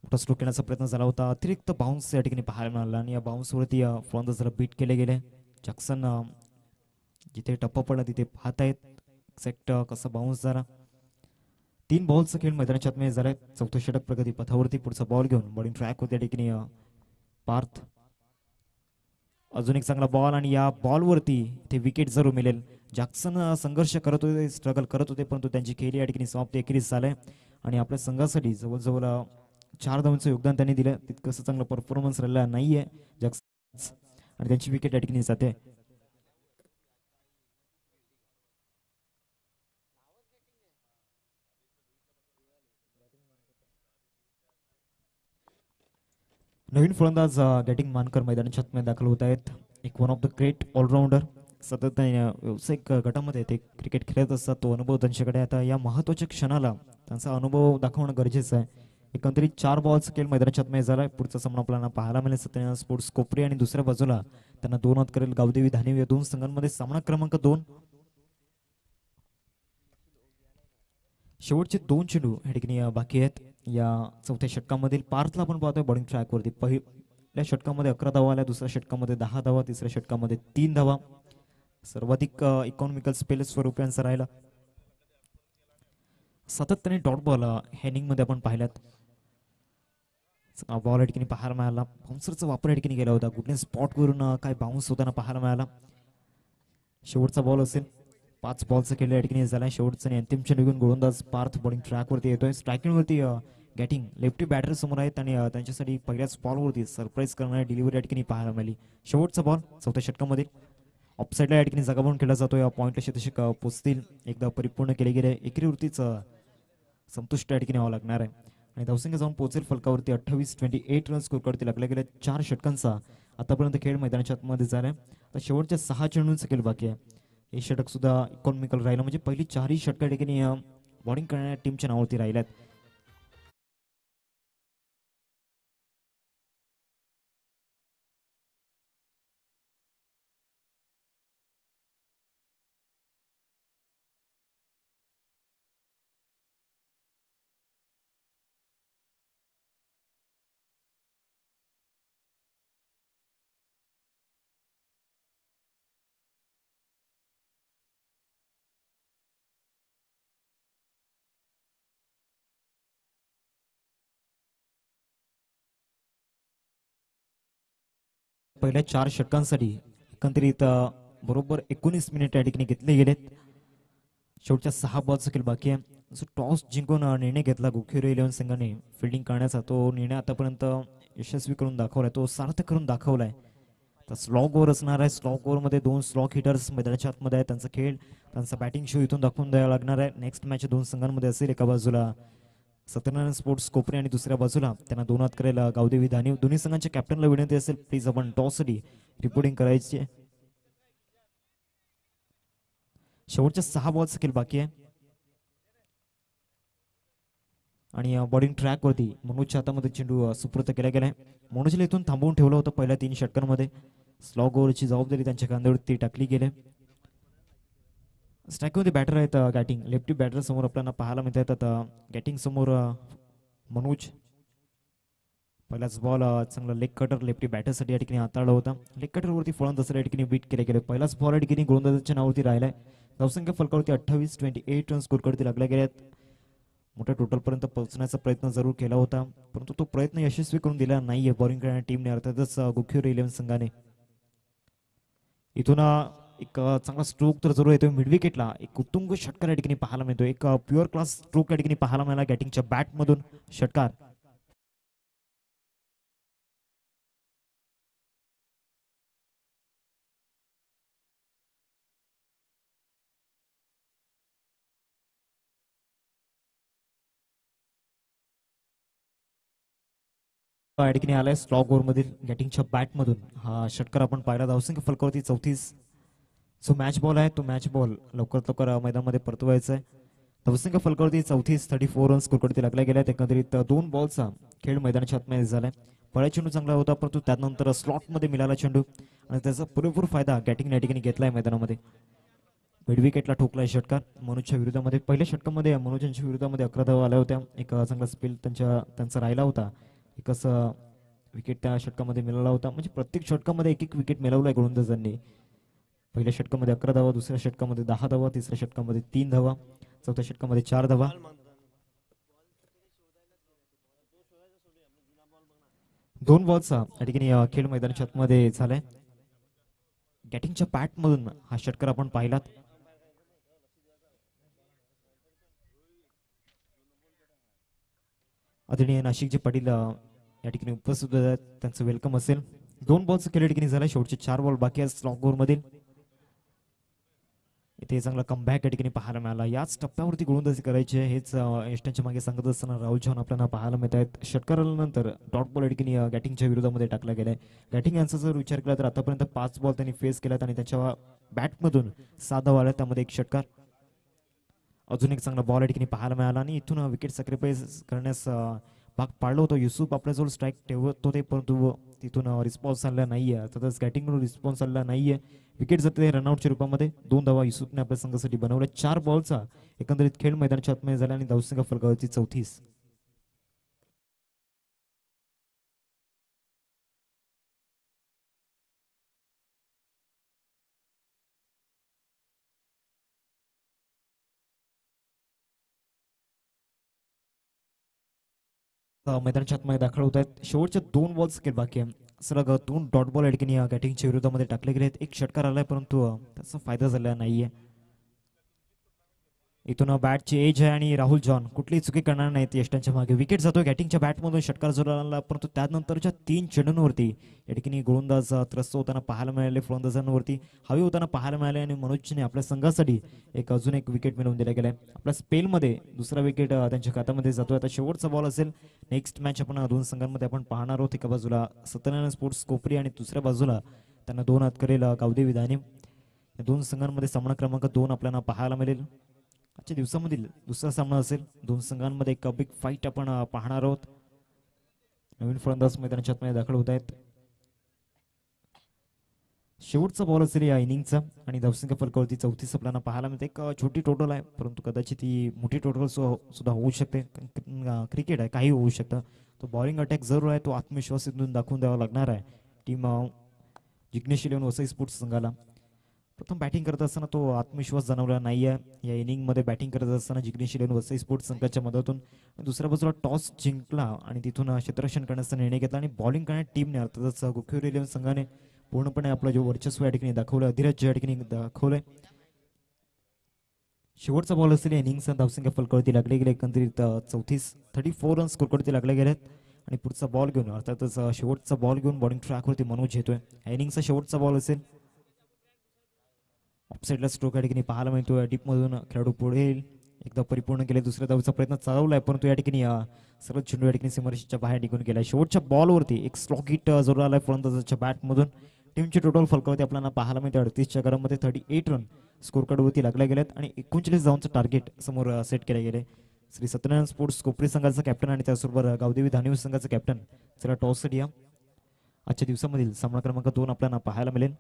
S1: मोठा स्ट्रोक घेण्याचा प्रयत्न झाला होता. अतिरिक्त बाउन्स या ठिकाणी पाहायला मिळाला आणि या बाउन्सवरती फलंदाजाला बीट केले गेले. जॅक्सन जिथे टप्पा पडला तिथे पाहत आहेत एक्झॅक्ट कसा बाउन्स झाला. 3 बॉलचा खेळ मैदानाच्या आतमध्ये झालाय. 4थं षटक प्रगती पथावरती. पुढचा बॉल घेऊन बॉलिंग ट्रॅक होते या ठिकाणी पार्थ. अजून एक चांगला बॉल आणि या बॉलवरती ते विकेट जरूर मिळेल. जॅक्सन संघर्ष करत होते, स्ट्रगल करत होते, परंतु त्यांची खेळी या ठिकाणी समाप्ती अखेरीस झालंय आणि आपल्या संघासाठी जवळजवळ 4 धावांचं योगदान त्यांनी दिलं. तितकंसं चांगलं परफॉर्मन्स राहिला नाहीये जॅक्सन आणि त्यांची विकेट या ठिकाणी जाते. नवीन फलंदाज गॅटिंग मानकर मैदानाच्या आतमध्ये दाखल होत आहेत. एक one of the great allrounder. सतत व्यावसायिक गटामध्ये ते क्रिकेट खेळत असतात. तो अनुभव त्यांच्याकडे. आता या महत्त्वाच्या क्षणाला त्यांचा अनुभव दाखवणं गरजेचं आहे. एकंदरीत 4 बॉल्स खेळ मैदानाच्या आतमध्ये झालाय. पुढचा सामना आपल्याला पाहायला मिळेल सत्यनारायण स्पोर्ट्स कोपरी आणि दुसऱ्या बाजूला त्यांना 2 आत करेल गावदेवी धानेव. या 2 संघांमध्ये सामना क्रमांक 2. शेवटचे 2 चेंडू या ठिकाणी बाकी आहेत. या 4थ्या षटकामधील पार्थला आपण पाहतोय बॉलिंग ट्रॅकवरती. पहिल्या षटकामध्ये 11 धावा आल्या, दुसऱ्या षटकामध्ये 10 धावा, तिसऱ्या षटकामध्ये 3 धावा. सर्वाधिक इकॉनॉमिकल स्पेल स्वरूपांचा राहिला. सातत्याने डॉट बॉल हॅनिंग मध्ये आपण पाहिल्यात. बॉल या ठिकाणी पाहायला मिळाला. बाउन्सरचा वापर या ठिकाणी केला होता. कुठल्या स्पॉट वरून काय बाउन्स होताना पाहायला मिळाला. शेवटचा बॉल असेल. 5 बॉलचा खेळ या ठिकाणी झाला. शेवटचा आणि अंतिम चेंडू घेऊन गोलंदाज पार्थ बॉलिंग ट्रॅकवरती येतोय. स्ट्रायकिंगवरती गॅटिंग लेफ्टी बॅटर समोर आहेत आणि त्यांच्यासाठी पहिल्याच बॉलवरती सरप्राईज करणारी डिलिव्हरी या ठिकाणी पाहायला मिळाली. शेवटचा बॉल 4थ्या षटकामध्ये ऑफसाईडला या ठिकाणी जागा बनवून खेळला जातो. या पॉईंटला शतशक पोचतील. एकदा परिपूर्ण केले गेले. एकेरीवरतीच संतुष्ट या ठिकाणी व्हावं लागणार आहे आणि धावसंख्या जाऊन पोहोचेल फलकावरती. 28 रन स्कोर करते लागल्या गेल्या 4 षटकांचा आतापर्यंत खेळ मैदानाच्या आतमध्ये झालाय. तर शेवटच्या 6 चेंडूंचा खेळ बाकी आहे. हे षटक सुद्धा इकॉनॉमिकल राहिलं, म्हणजे पहिली 4ही षटका ठिकाणी बॉलिंग करणाऱ्या टीमच्या नावावरती राहिल्यात. पहिल्या 4 षटकांसाठी एकंदरीत बरोबर 19 मिनिट या ठिकाणी घेतले गेलेत. शेवटच्या 6 बॉल्स खेळ बाकी आहे. जो टॉस जिंकून निर्णय घेतला गोखिरे 11 संघाने फिल्डिंग करण्याचा, तो निर्णय आतापर्यंत यशस्वी करून दाखवलाय, तो सार्थक करून दाखवलाय. तर स्लॉग ओव्हर असणार आहे. स्लॉग ओव्हरमध्ये 2 स्लॉग हिटर्स मैदानाच्या आतमध्ये आहे. त्यांचा खेळ, त्यांचा बॅटिंग शो इथून दाखवून द्यावा लागणार आहे. नेक्स्ट मॅच 2 संघांमध्ये असेल. एका बाजूला सत्यनारायण स्पोर्ट्स कोपरी आणि दुसऱ्या बाजूला त्यांना 2 आत करेल गावदेवी धानेव. दोन्ही संघांच्या कॅप्टनला विनंती असेल, प्लीज आपण टॉससाठी रिपोर्टिंग करायची आहे. शेवटच्या 6 बॉल्स खेळ बाकी आहे आणि बॉलिंग ट्रॅक वरती मनोजच्या हातामध्ये चेंडू सुपूर्द केला गेलाय. मनोजला इथून थांबवून ठेवलं होतं पहिल्या 3 षटकांमध्ये. स्लॉग ओव्हरची जबाबदारी त्यांच्या खांद्यावरती टाकली गेली. स्ट्राईकमध्ये बॅटर आहेत गॅटिंग, लेफ्टी बॅटर समोर आपल्याला पाहायला मिळत आहेत. गॅटिंग समोर मनोज. पहिलाच बॉल चांगला लेग कटर लेफ्टी बॅटरसाठी या ठिकाणी हाताळला होता. लेग कटरवरती फलंदाज या ठिकाणी बीट केले गेले. पहिलाच बॉल या ठिकाणी गोलंदाजाच्या नावावरती राहिलाय. धावसंख्या फलकावरती 28 रन स्कोर करते लागल्या गेल्यात. मोठ्या टोटलपर्यंत पोहोचण्याचा प्रयत्न जरूर केला होता, परंतु तो प्रयत्न यशस्वी करून दिला नाहीये बॉलिंग करणाऱ्या टीमने, अर्थातच गोखिरे 11 संघाने. इथून एक चांगला स्ट्रोक तर जरूर येतोय मिड विकेटला. एक उत्तुंग षटकार या ठिकाणी पाहायला मिळतो. एक प्युअर क्लास स्ट्रोक या ठिकाणी पाहायला मिळाला गॅटिंगच्या बॅटमधून. षटकार या ठिकाणी आलाय स्लॉग ओव्हरमधील बॅटिंगच्या बॅटमधून हा षटकार आपण पाहिला. धावसंख्या फलकावरती 34. जो मॅच बॉल आहे तो मॅच बॉल लवकरात लवकर मैदानामध्ये परतवायचा आहे. धावसंख्या फलकावरती 34 रन्स स्कोरवरती लागल्या गेल्या. एकंदरीत 2 बॉलचा खेळ मैदानाच्या आतमध्ये झालाय. पळा चेंडू चांगला होता परंतु त्यानंतर स्लॉटमध्ये मिळाला चेंडू आणि त्याचा पुरेपूर फायदा बॅटिंग या ठिकाणी घेतलाय मैदानामध्ये. मिड विकेटला ठोकलाय षटकार मनोजच्या विरोधामध्ये. पहिल्या षटकामध्ये मनोज यांच्या विरोधामध्ये 11 धावा आल्या होत्या. एक चांगला स्पेल त्यांचा राहिला होता. एकच विकेट त्या षटकामध्ये मिळाला होता. म्हणजे प्रत्येक षटकामध्ये एक एक विकेट मिळवलाय गोलंदाजांनी. पहिल्या षटकामध्ये 11 धावा, दुसऱ्या षटकामध्ये 10 धावा, तिसऱ्या षटकामध्ये 3 धावा, चौथ्या षटकामध्ये 4 धावा. 2 बॉलचा या ठिकाणी खेळ मैदानाच्या आतमध्ये झालाय. बॅटिंगच्या बॅटमधून हा षटकार आपण पाहिलात. आदरणीय नाशिकचे पाटील या ठिकाणी उपस्थित आहेत, त्यांचं वेलकम असेल. 2 बॉलचा खेळ या ठिकाणी झाला. शेवटचे 4 बॉल बाकी आहेत स्लॉग ओव्हरमधील. इथे चांगला कमबॅक या ठिकाणी पाहायला मिळाला. याच टप्प्यावरती गोलंदाजी करायची आहे हेच यष्टांच्या मागे सांगत असताना राहुल चव्हाण आपल्याला पाहायला मिळत आहेत. षटकारानंतर डॉट बॉल या ठिकाणी बॅटिंगच्या विरोधामध्ये टाकला गेलाय. बॅटिंग यांचा जर विचार केला तर आतापर्यंत 5 बॉल त्यांनी फेस केलात आणि त्याच्या बॅटमधून 7 धावा आल्या, त्यामध्ये एक षटकार. अजून एक चांगला बॉल या ठिकाणी पाहायला मिळाला आणि इथून विकेट सॅक्रिफाईस करण्यास भाग पाडलं होतं. युसुफ आपल्याजवळ स्ट्राईक ठेवत होते परंतु तिथून रिस्पॉन्स आलेला नाहीये. तसंच बॅटिंगकडून रिस्पॉन्स आलेला नाहीये. विकेट जाते रनआउटच्या रूपामध्ये. 2 धावा युसुफने आपल्या संघासाठी बनवल्या. 4 बॉलचा एकंदरीत खेळ मैदानाच्या आतमध्ये झाला आणि धावसंख्या फलकावरती 34. मैदानाच्या आतमध्ये दाखल होत आहेत. शेवटच्या 2 बॉल्स खेळ बाकी आहे. सलग 2 डॉट बॉल या ठिकाणी बॅटिंगच्या विरोधामध्ये टाकले गेले आहेत. एक षटकार आलाय परंतु त्याचा फायदा झालेला नाहीये. इथून बॅटची एज आहे आणि राहुल जॉन कुठलीही चुकी करणार नाहीत यष्टांच्या मागे. विकेट जातो बॅटिंगच्या बॅटमधून षटकार जोराला आला परंतु त्यानंतरच्या 3 चेंडूंवरती या ठिकाणी गोलंदाज त्रस्त होताना पाहायला मिळाले. फलंदाजांवरती हवी होताना पाहायला मिळाले आणि मनोजने आपल्या संघासाठी अजून एक विकेट मिळवून दिला गेलाय. आपल्या स्पेलमध्ये दुसरा विकेट त्यांच्या खात्यामध्ये जातोय. आता शेवटचा बॉल असेल. नेक्स्ट मॅच आपण 2 संघांमध्ये आपण पाहणार आहोत. एका बाजूला सत्यनारायण स्पोर्ट्स कोपरी आणि दुसऱ्या बाजूला त्यांना 2 हात करेल गावदेवी धानी. या 2 संघांमध्ये सामना क्रमांक 2 आपल्याला पाहायला मिळेल. आजच्या दिवसामधील दुसरा सामना असेल. 2 संघांमध्ये एक बिग फाईट आपण पाहणार आहोत. नवीन फलंदाज मैदानाच्या आतमध्ये दाखल होत आहेत. शेवटचा बॉल असेल या इनिंगचा आणि धावसंख्या फलकावरती 34 आपल्याला पाहायला मिळते. एक छोटी टोटल आहे परंतु कदाचित ती मोठी टोटल सुद्धा होऊ शकते. क्रिकेट आहे, काही होऊ शकतं. तो बॉलिंग अटॅक जरूर आहे, तो आत्मविश्वास इथून दाखवून द्यावा लागणार आहे team Jignesh eleven Vasai sports संघाला. प्रथम बॅटिंग करत असताना तो आत्मविश्वास जाणवला नाहीये. या इनिंगमध्ये बॅटिंग करत असताना जिग्नेश इलेव्हन वसई स्पोर्ट्स संघाच्या मदतून दुसऱ्या बाजूला टॉस जिंकला आणि तिथून क्षेत्ररक्षण करण्याचा निर्णय घेतला आणि बॉलिंग करण्यात टीमने अर्थातच गुखेर इलेव्हन संघाने पूर्णपणे आपलं जो वर्चस्व या ठिकाणी दाखवलं, अधिराज्य या ठिकाणी दाखवलंय. शेवटचा बॉल असेल इनिंगचा. धावसंख्या फलकावरती लागले गेले एकंदरीत 34 रन्स स्कोरवरती लागले गेलेत आणि पुढचा बॉल घेऊन अर्थातच शेवटचा बॉल घेऊन बॉलिंग ट्रॅकवरती मनोज येतोय. इनिंगचा शेवटचा बॉल असेल. ऑफसाईडला स्ट्रोक या ठिकाणी पाहायला मिळतोय. डीपमधून खेळाडू पुढे एकदा परिपूर्ण केले. दुसऱ्या धावचा प्रयत्न चालवलाय परंतु या ठिकाणी सर्व चेंडू या ठिकाणी सीमारेषेच्या बाहेर निघून गेलाय. शेवटच्या बॉलवरती एक स्लॉग हिट जरूर आलाय फलंदाजाच्या बॅटमधून. टीमची टोटल फलकावरती आपल्याला पाहायला मिळते 38 गरामध्ये 38 रन स्कोर कार्डवरती लागले गेलेत आणि 39 धावांचं टार्गेट समोर सेट केले गेले. श्री सत्यनारायण स्पोर्ट्स कोपरी संघाचा कॅप्टन आणि त्याचबरोबर गावदेवी धानिव संघाचा कॅप्टन चला टॉससाठी या. आजच्या दिवसामधील सामना क्रमांक 2 आपल्याला पाहायला मिळेल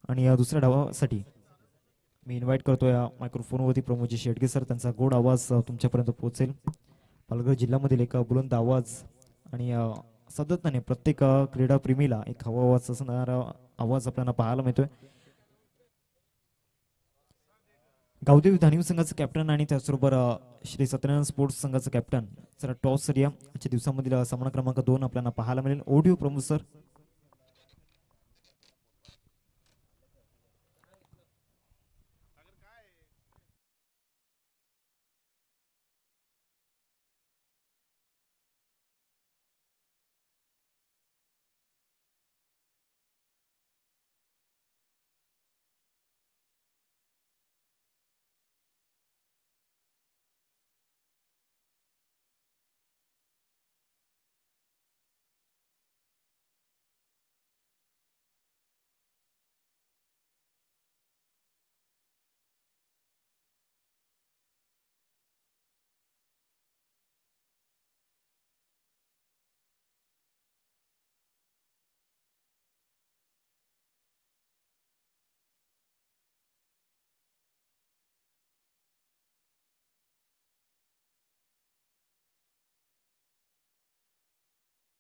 S1: आणि या दुसऱ्या डावासाठी मी इन्व्हाइट करतोय मायक्रोफोनवरती प्रमोदजी शेडगे सर. त्यांचा गोड आवाज तुमच्यापर्यंत पोहोचेल. पालघर जिल्ह्यामधील एक बुलंद आवाज आणि सातत्याने प्रत्येक क्रीडा प्रेमीला एक हवा आवाज असणारा आवाज आपल्याला पाहायला मिळतोय. गावदेवी धानिव संघाचं कॅप्टन आणि त्याचबरोबर श्री सत्यनारायण स्पोर्ट्स संघाचं कॅप्टन जरा टॉस साठी आजच्या दिवसामधील सामना क्रमांक 2 आपल्याला पाहायला मिळेल. Audio Pramod sir.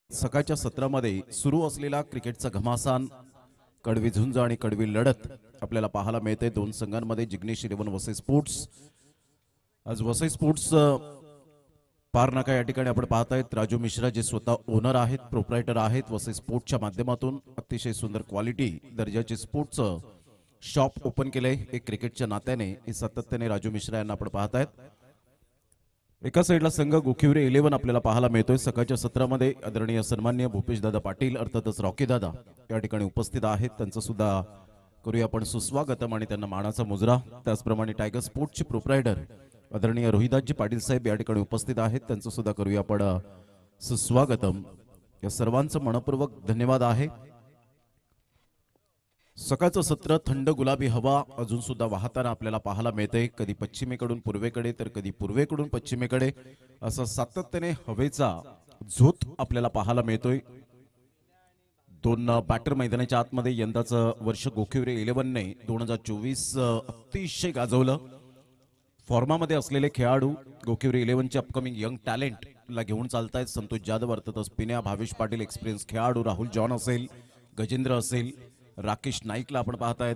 S2: सकाळच्या सत्रामध्ये सुरू असलेला क्रिकेटचा घमासान, कडवी झुंज आणि कडवी लढत आपल्याला पाहायला मिळते दोन संघांमध्ये. जिग्नेश इलेव्हन वसई स्पोर्ट्स, आज वसई स्पोर्ट्स पारनाका या ठिकाणी आपण पाहतायत. राजू मिश्रा जे स्वतः ओनर आहेत, प्रोप्रायटर आहेत, वसई स्पोर्ट्सच्या माध्यमातून अतिशय सुंदर क्वालिटी दर्जाचे स्पोर्ट्सचं शॉप ओपन केलंय. एक क्रिकेटच्या नात्याने हे सातत्याने राजू मिश्रा यांना आपण पाहतायत. एका साईडला संघ गोखिवरे 11 आपल्याला पाहायला मिळतोय. सकाळच्या सत्रामध्ये आदरणीय सन्मान्य भूपेशदादा पाटील अर्थातच रॉकीदादा या ठिकाणी उपस्थित आहेत. त्यांचं सुद्धा करूया आपण सुस्वागतम आणि त्यांना मानाचा मुजरा. त्याचप्रमाणे टायगर स्पोर्ट्सचे प्रोप्रायटर आदरणीय रोहिदासजी पाटील साहेब या ठिकाणी उपस्थित आहेत. त्यांचं सुद्धा करूया आपण सुस्वागतम. या सर्वांचं मनपूर्वक धन्यवाद आहे. सकाळचं सत्र थंड गुलाबी हवा अजून सुद्धा वाहताना आपल्याला पाहायला मिळते. कधी पश्चिमेकडून पूर्वेकडे तर कधी पूर्वेकडून पश्चिमेकडे असं सातत्याने हवेचा झोत आपल्याला पाहायला मिळतोय. दोन बॅटर मैदानाच्या आतमध्ये यंदाचं वर्ष गोखिवरे 11ने 2024 अतिशय गाजवलं. फॉर्मामध्ये असलेले खेळाडू गोखिवरे 11चे अपकमिंग यंग टॅलेंट ला घेऊन चालतायत. संतोष जाधव अर्थातच पिन्या, भावेश पाटील एक्सपिरियन्स खेळाडू, राहुल जॉन असेल, गजेंद्र असेल, राकेश नाईकला आपण पाहतायत.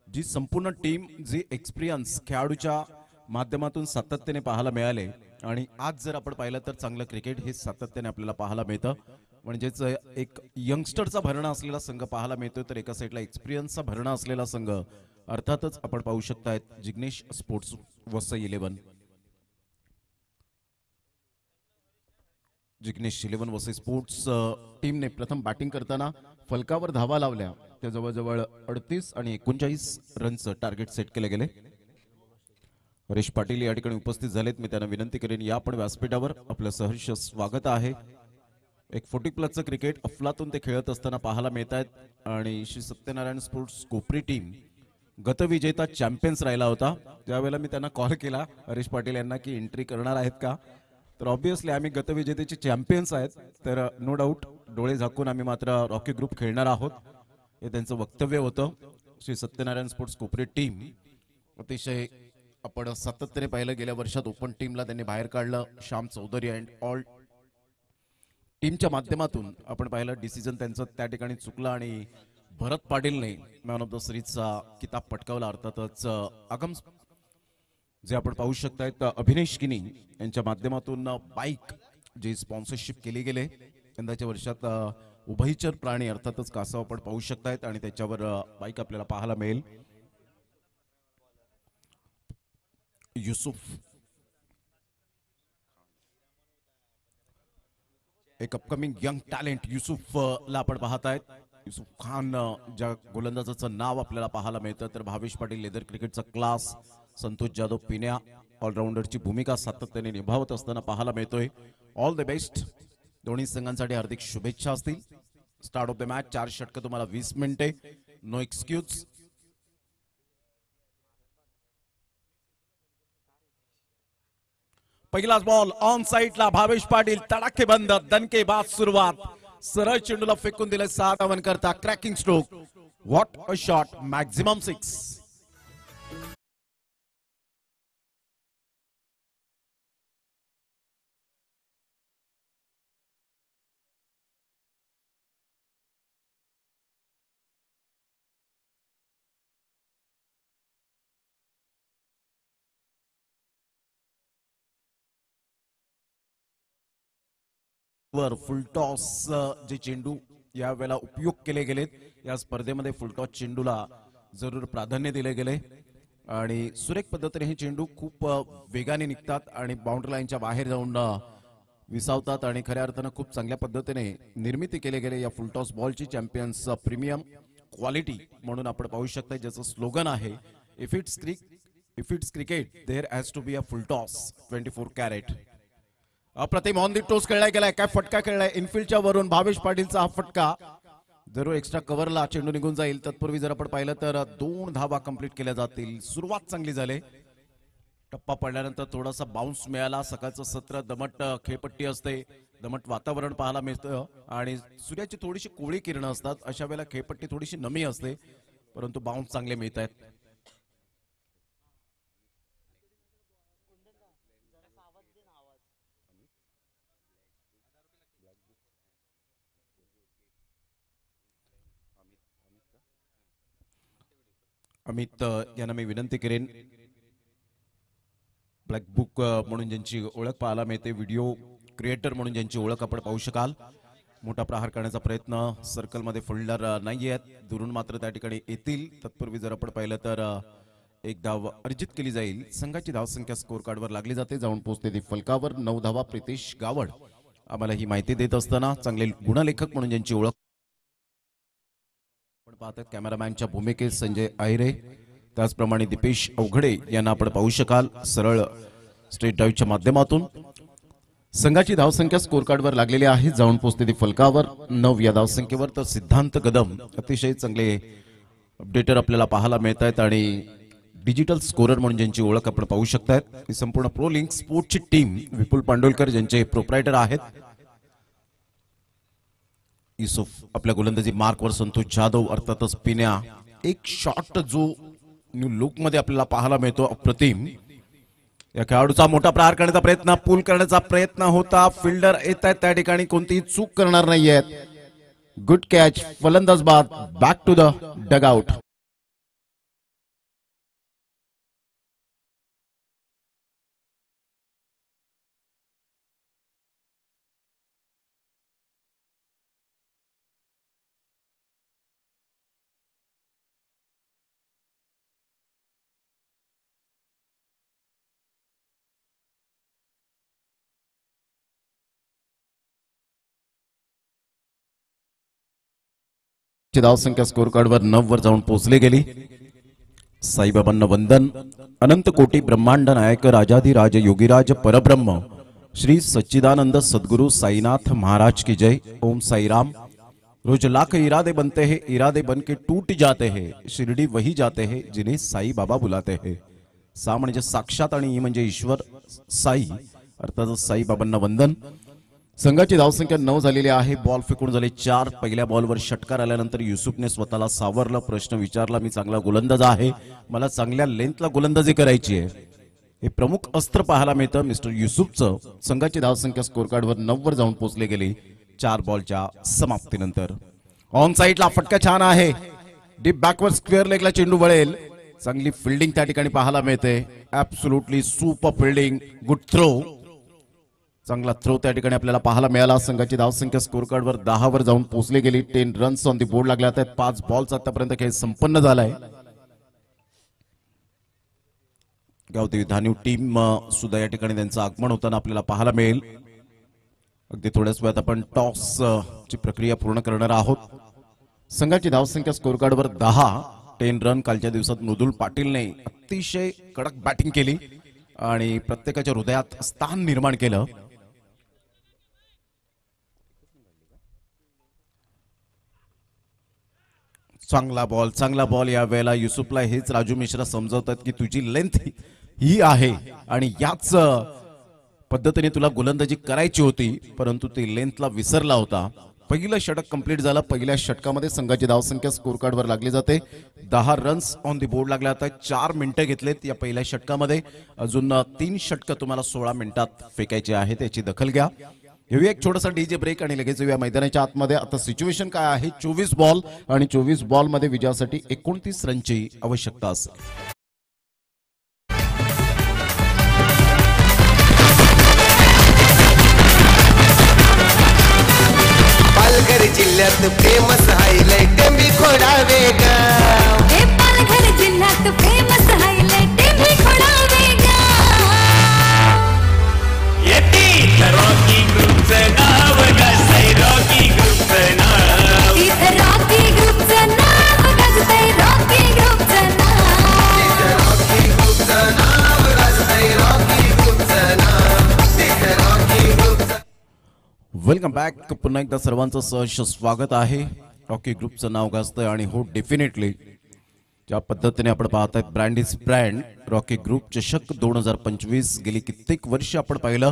S2: जी संपूर्ण टीम जी एक्सपिरियन्स खेळाडूच्या माध्यमातून सातत्याने पाहायला मिळाले. आणि आज जर आपण पाहिलं तर चांगलं क्रिकेट हे सातत्याने आपल्याला पाहायला मिळतं. म्हणजेच एक यंगस्टरचा भरणा असलेला संघ पाहायला मिळतोय तर एका साईडला एक्सपिरियन्सचा भरणा असलेला संघ अर्थातच आपण पाहू शकतायत जिग्नेश स्पोर्ट्स वसई 11. जिग्नेश 11 वसई स्पोर्ट्स टीमने प्रथम बॅटिंग करताना फलकावर धावा लावल्या. त्या जवळजवळ 38 आणि 39 रनचं टार्गेट सेट केले गेले. हरीश पाटील या ठिकाणी उपस्थित झालेत. मी त्यांना विनंती करेन या आपण व्यासपीठावर. आपलं सहर्ष स्वागत आहे. एक 40+ क्रिकेट अफलातून ते खेळत असताना पाहायला मिळत आहेत. आणि श्री सत्यनारायण स्पोर्ट्स कोपरी टीम गतविजेता चॅम्पियन्स राहिला होता. त्यावेळेला मी त्यांना कॉल केला हरीश पाटील यांना की एंट्री करणार आहेत का. तर ऑब्विसली आम्ही गतविजेतेचे चॅम्पियन्स आहेत तर नो डाऊट डोळे झाकून आम्ही मात्र रॉकी ग्रुप खेळणार आहोत हे त्यांचं वक्तव्य होतं. श्री सत्यनारायण स्पोर्ट्स कोपरी टीम अतिशय आपण सातत्याने पाहिलं गेल्या वर्षात ओपन टीमला त्यांनी बाहेर काढलं. श्याम चौधरी अँड ऑल टीमच्या माध्यमातून आपण पाहिलं डिसिजन त्यांचं त्या ठिकाणी चुकलं आणि भरत पाटीलने मॅन ऑफ द सिरीजचा किताब पटकावला. अर्थातच आगम जे आपण पाहू शकतायत अभिनेश किनी यांच्या माध्यमातून बाईक जी स्पॉन्सरशिप केली गेले यंदाच्या वर्षात उभयचर प्राणी अर्थातच कासव आपण पाहू शकतायत आणि त्याच्यावर बाईक आपल्याला पाहायला मिळेल. युसुफ एक अपकमिंग यंग टॅलेंट युसुफ ला आपण पाहतायत. युसुफ खान ज्या गोलंदाजाचं नाव आपल्याला पाहायला मिळतं तर भावेश पाटील लेदर क्रिकेटचा क्लास, संतोष जाधव पिन्या ऑलराऊंडरची भूमिका सातत्याने निभावत असताना पाहायला मिळतोय. All the best. दोन्ही संघांसाठी हार्दिक शुभेच्छा असतील. Start of the match. 4 षटकं तुम्हाला 20 मिनिटे. No excuse. पहिलाच बॉल ऑन साइडला भावेश पाटील तडाखेबंद दणकेबाज सुरुवात. सरळ चेंडूला फेकून दिले 7 धावन करता. Cracking stroke. What a shot. Maximum 6. Full toss जे चेंडू या वेळेला उपयोग केले गेलेत या स्पर्धेमध्ये फुलटॉस चेंडूला जरूर प्राधान्य दिले गेले आणि सुरेख पद्धतीने हे चेंडू खूप वेगाने निघतात आणि बाउंड्री लाईनच्या बाहेर जाऊन विसावतात आणि खऱ्या अर्थानं खूप चांगल्या पद्धतीने निर्मिती केले गेले या फुलटॉस बॉलची. चॅम्पियन्स प्रीमियम क्वालिटी म्हणून आपण पाहू शकता ज्याचं स्लोगन आहे if it's cricket there has to be a full toss 24 carat. अप्रतिम ऑन दी टोस खेळला गेलाय. काय फटका खेळलाय इनफिल्डच्या वरून. भावेश पाटीलचा हा फटका जरूर एक्स्ट्रा कव्हरला चेंडू निघून जाईल. तत्पूर्वी जर आपण पाहिलं तर 2 धावा कंप्लीट केल्या जातील. सुरुवात चांगली झाली. टप्पा पडल्यानंतर थोडासा बाउन्स मिळाला. सकाळचं सत्र दमट खेळपट्टी असते, दमट वातावरण पाहायला मिळतं आणि सूर्याची थोडीशी कोळी किरणं असतात. अशा वेळेला खेळपट्टी थोडीशी नमी असते परंतु बाउन्स चांगले मिळत आहेत. अमित यांना मी विनंती करेन, ब्लॅक बुक म्हणून ज्यांची ओळख पाहायला मिळते, व्हिडिओ क्रिएटर म्हणून ज्यांची ओळख आपण पाहू शकाल. मोठा प्रहार करण्याचा प्रयत्न, सर्कलमध्ये फोल्डर नाही आहेत, दुरून मात्र त्या ठिकाणी येतील. तत्पूर्वी जर आपण पाहिलं तर एक धाव अर्जित केली जाईल. संघाची धावसंख्या स्कोर कार्डवर लागली जाते, जाऊन पोहोचते ती फलकावर. 9 धावा प्रितेश गावड आम्हाला ही माहिती देत असताना चांगले गुणलेखक म्हणून ज्यांची ओळख आपण पाहतात कॅमेरामॅनच्या भूमिकेत संजय आहिरे, त्याचप्रमाणे दीपेश अवघडे यांना आपण पाहू शकाल सरळ स्ट्रेट ड्राईव्हच्या माध्यमातून. संघाची धावसंख्या स्कोर कार्डवर लागलेली आहे, जाऊन पोहोचते ती फलकावर 9 या धावसंख्येवर. तर सिद्धांत कदम अतिशय चांगले अपडेटर आपल्याला पाहायला मिळत आहेत आणि डिजिटल स्कोरर म्हणून ज्यांची ओळख आपण पाहू शकतायत. ही संपूर्ण प्रो लिंक स्पोर्टची टीम विपुल पांडोलकर ज्यांचे प्रोप्रायटर आहेत. युसुफ आपल्या गोलंदाजी मार्कवर, संतोष जाधव अर्थातच पिन्या. एक शॉट जो न्यू लुक मध्ये आपल्याला पाहायला मिळतो, अप्रतिम. या खेळाडूचा मोठा प्रहार करण्याचा प्रयत्न, पूल करण्याचा प्रयत्न होता. फिल्डर येत आहेत त्या ठिकाणी, कोणतीही चूक करणार नाहीयेत. गुड कॅच, फलंदाज बाद, बॅक टू द डगआउट. धावसंख्या स्कोर कार्डवर 9 वर जाऊन पोहोचली गेली. साईबाबांना वंदन. अनंत कोटी ब्रह्मांड नायक राजाधिराज योगीराज परब्रह्म श्री सच्चिदानंद सद्गुरु साईनाथ महाराज की जय. ओम साईराम. रोज लाख इरादे बनते हैं, इरादे बन के टूट जाते हैं, शिरडी वही जाते हैं जिन्हें साई बाबा बुलाते हैं. सा म्हणजे साक्षात आणि ई म्हणजे ईश्वर साई, अर्थात साईबाबांना वंदन. संघाची धावसंख्या 9 झालेली आहे. बॉल फेकून झाले 4. पहिल्या बॉलवर षटकार आल्यानंतर युसुफने स्वतःला सावरलं, प्रश्न विचारला, मी चांगला गोलंदाज आहे, मला चांगल्या लेंथला गोलंदाजी करायची आहे. हे प्रमुख अस्त्र पाहायला मिळतं मिस्टर युसुफचं. संघाची धावसंख्या स्कोर कार्डवर 9 वर जाऊन पोहोचली गेली 4 बॉलच्या समाप्तीनंतर. ऑन साईडला फटका छान आहे, डीप बॅकवर्ड स्क्वेअर लेगला चेंडू वळेल. चांगली फिल्डिंग त्या ठिकाणी पाहायला मिळते, absolutely super fielding, good throw. चांगला थ्रो त्या ठिकाणी आपल्याला पाहायला मिळाला. संघाची धावसंख्या स्कोर कार्डवर 10 वर जाऊन पोहोचली गेली. 10 रन्स ऑन दी बोर्ड लागले आहेत. 5 बॉल्स आतापर्यंत खेळ संपन्न झालाय. गावदेवी धान्यू टीम सुद्धा या ठिकाणी त्यांचं आगमन होताना आपल्याला पाहायला मिळेल. अगदी थोड्याच वेळात आपण टॉस ची प्रक्रिया पूर्ण करणार आहोत. संघाची धावसंख्या स्कोर कार्डवर 10 रन. कालच्या दिवसात मृदुल पाटीलने अतिशय कडक बॅटिंग केली आणि प्रत्येकाच्या हृदयात स्थान निर्माण केलं. चांगला बॉल या वेळेला युसुफला हेच राजू मिश्रा समजवतात की तुझी लेंथ ही आहे आणि याच पद्धतीने तुला गोलंदाजी करायची होती, परंतु ती लेंथला विसरला होता. पहिलं षटक कंप्लीट झालं. पहिल्या षटकामध्ये संघाची धावसंख्या स्कोर कार्डवर लागली जाते. 10 रन्स ऑन दी बोर्ड लागले. आता 4 मिनिटं घेतलेत या पहिल्या षटकामध्ये. अजून 3 षटकं तुम्हाला 16 मिनिटात फेकायचे आहेत, याची दखल घ्या. घेऊया एक छोटासा डीजे ब्रेक आणि लगेच येऊया मैदानाच्या आतमध्ये. आता सिच्युएशन काय आहे, 24 बॉल आणि 24 बॉल मध्ये विजयासाठी 29 रनची आवश्यकता असेल.
S3: पालघर जिल्ह्यात फेमस हायलाइट टेंबी खोडावे गाव.
S4: हे पालघर जिल्ह्यात फेमस हायलाइट टेंबी खोडावे गाव.
S5: येते रॉकी ग्रुपचं नाव गाजतंय, रॉकी ग्रुपचं नाव.
S4: इथं रॉकी ग्रुपचं नाव गाजतंय, रॉकी ग्रुपचं नाव.
S3: रॉकी ग्रुपचं नाव गाजतंय, रॉकी ग्रुपचं नाव. रॉकी ग्रुपचं.
S2: Welcome back. पुन्हा एकदा सर्वांचं सहर्ष स्वागत आहे. रॉकी ग्रुपचं नाव गाजतंय आणि हो डेफिनेटली ज्या पद्धतीने आपण पाहत आहेत brand is brand. Rocky group चषक 2025 गेली कित्येक वर्ष आपण पाहिलं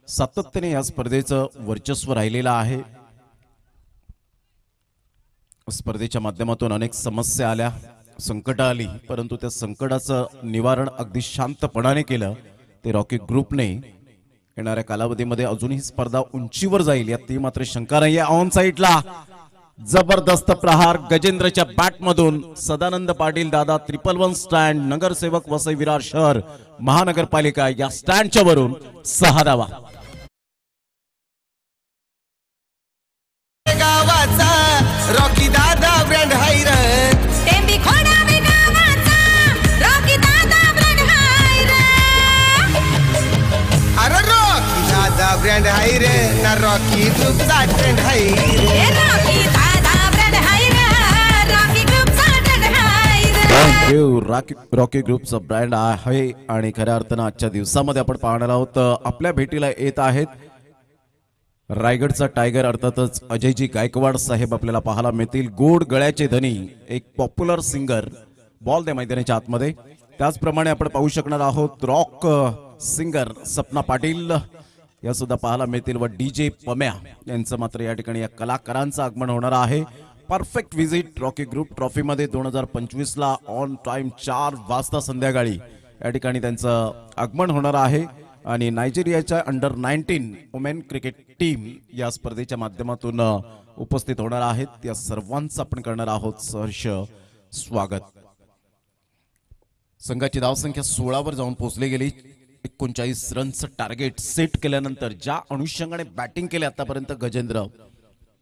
S2: सातत्याने या स्पर्धेचं वर्चस्व राहिलेलं आहे. स्पर्धेच्या माध्यमातून अनेक समस्या आल्या, संकट आली, परंतु त्या संकटाचं निवारण अगदी शांतपणाने केलं ते रॉकी ग्रुपने. येणाऱ्या कालावधीमध्ये अजूनही स्पर्धा उंचीवर जाईल यात ती मात्र शंका नाहीये. ऑन साईडला जबरदस्त प्रहार गजेंद्रच्या बॅट मधून. सदानंद पाटील दादा 111 स्टँड नगरसेवक वसई विरार शहर महानगरपालिका या स्टँडच्या वरून 6 धावा.
S3: गावाचा रॉकी दादा ब्रँड हायर.
S4: टेंबी खोडावी गावाचा रॉकी दादा ब्रँड हाय रे.
S3: अरे रॉकी दादा ब्रँड हायर ना रॉकी ग्रुपचा ट्रेंड हायर.
S4: ए रॉकी दादा ब्रँड हाय रे. रॉकी ग्रुपचा ब्रँड हाय रे.
S2: रॉकी ग्रुपचा ब्रँड आहे आणि खऱ्या अर्थानं आजच्या दिवसामध्ये आपण पाहणार आहोत. आपल्या भेटीला येत आहेत रायगडचा टायगर अर्थातच अजयजी गायकवाड साहेब आपल्याला पाहायला मिळतील. गोड गळ्याचे धनी एक पॉप्युलर सिंगर. बॉल त्या मैदानाच्या आतमध्ये. त्याचप्रमाणे आपण पाहू शकणार आहोत रॉक सिंगर सपना पाटील या सुद्धा पाहायला मिळतील व डीजे पम्या यांचं मात्र या ठिकाणी या कलाकारांचं आगमन होणार आहे. Perfect visit Rocky group trophy मध्ये 2025 ला ऑन टाइम 4 वाजता संध्याकाळी या ठिकाणी त्यांचं आगमन होणार आहे. आणि नायजेरियाच्या अंडर 19 वुमेन क्रिकेट टीम या स्पर्धेच्या माध्यमातून उपस्थित होणार आहेत. या सर्वांचं आपण करणार आहोत सहर्ष स्वागत. संघाची धावसंख्या 16 वर जाऊन पोहोचली गेली. 39 रनचं टार्गेट सेट केल्यानंतर ज्या अनुषंगाने बॅटिंग केले आतापर्यंत गजेंद्र,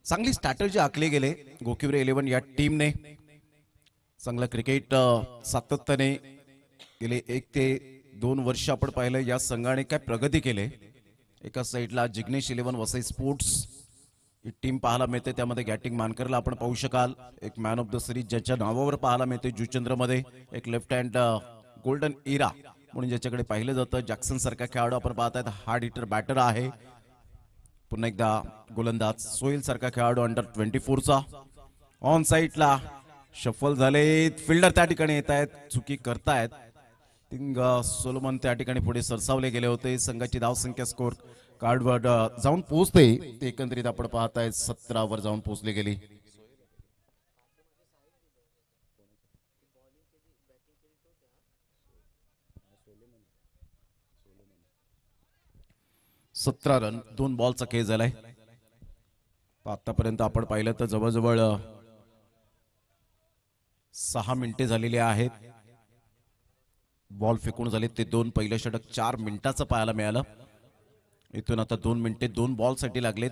S2: चांगली स्ट्रॅटेजी आखली गेले गोकिवरे 11 या टीमने. चांगलं क्रिकेट सातत्याने गेले 1 ते 2 वर्ष आपण पाहिलं या संघाने काय प्रगती केले. एका साईडला जिग्नेश 11 वसई स्पोर्ट्स ही टीम पाहायला मिळते. त्यामध्ये गॅटिंग मानकरला आपण पाहू शकाल. एक मॅन ऑफ द सिरीज ज्याच्या नावावर पाहायला मिळते जुचंद्र मध्ये. एक लेफ्ट हँड गोल्डन इरा म्हणून ज्याच्याकडे पाहिलं जातं. जॅक्सन सारखा खेळाडू आपण पाहतायत. हार्ड हिटर बॅटर आहे. पुन्हा एकदा गोलंदाज सोहेल सारखा खेळाडू अंडर 24चा. ऑन साईडला शफल झाले. फिल्डर त्या ठिकाणी येत आहेत. चुकी करतायत. सोलोमन त्या ठिकाणी पुढे सरसावले गेले होते. संघाची धावसंख्या स्कोर कार्डवर जाऊन पोहोचते ते एकंदरीत आपण पाहताय 17 वर जाऊन पोहोचली गेली. सतरा रन 2 बॉलचा खेळ झालाय. आतापर्यंत आपण पाहिलं तर जवळजवळ 6 मिनिटे झालेली आहेत. बॉल फेकून झाले ते 2. पहिलं षटक 4 मिनिटाचं पाहायला मिळालं. इथून आता 2 मिनिटे 2 बॉलसाठी लागलेत.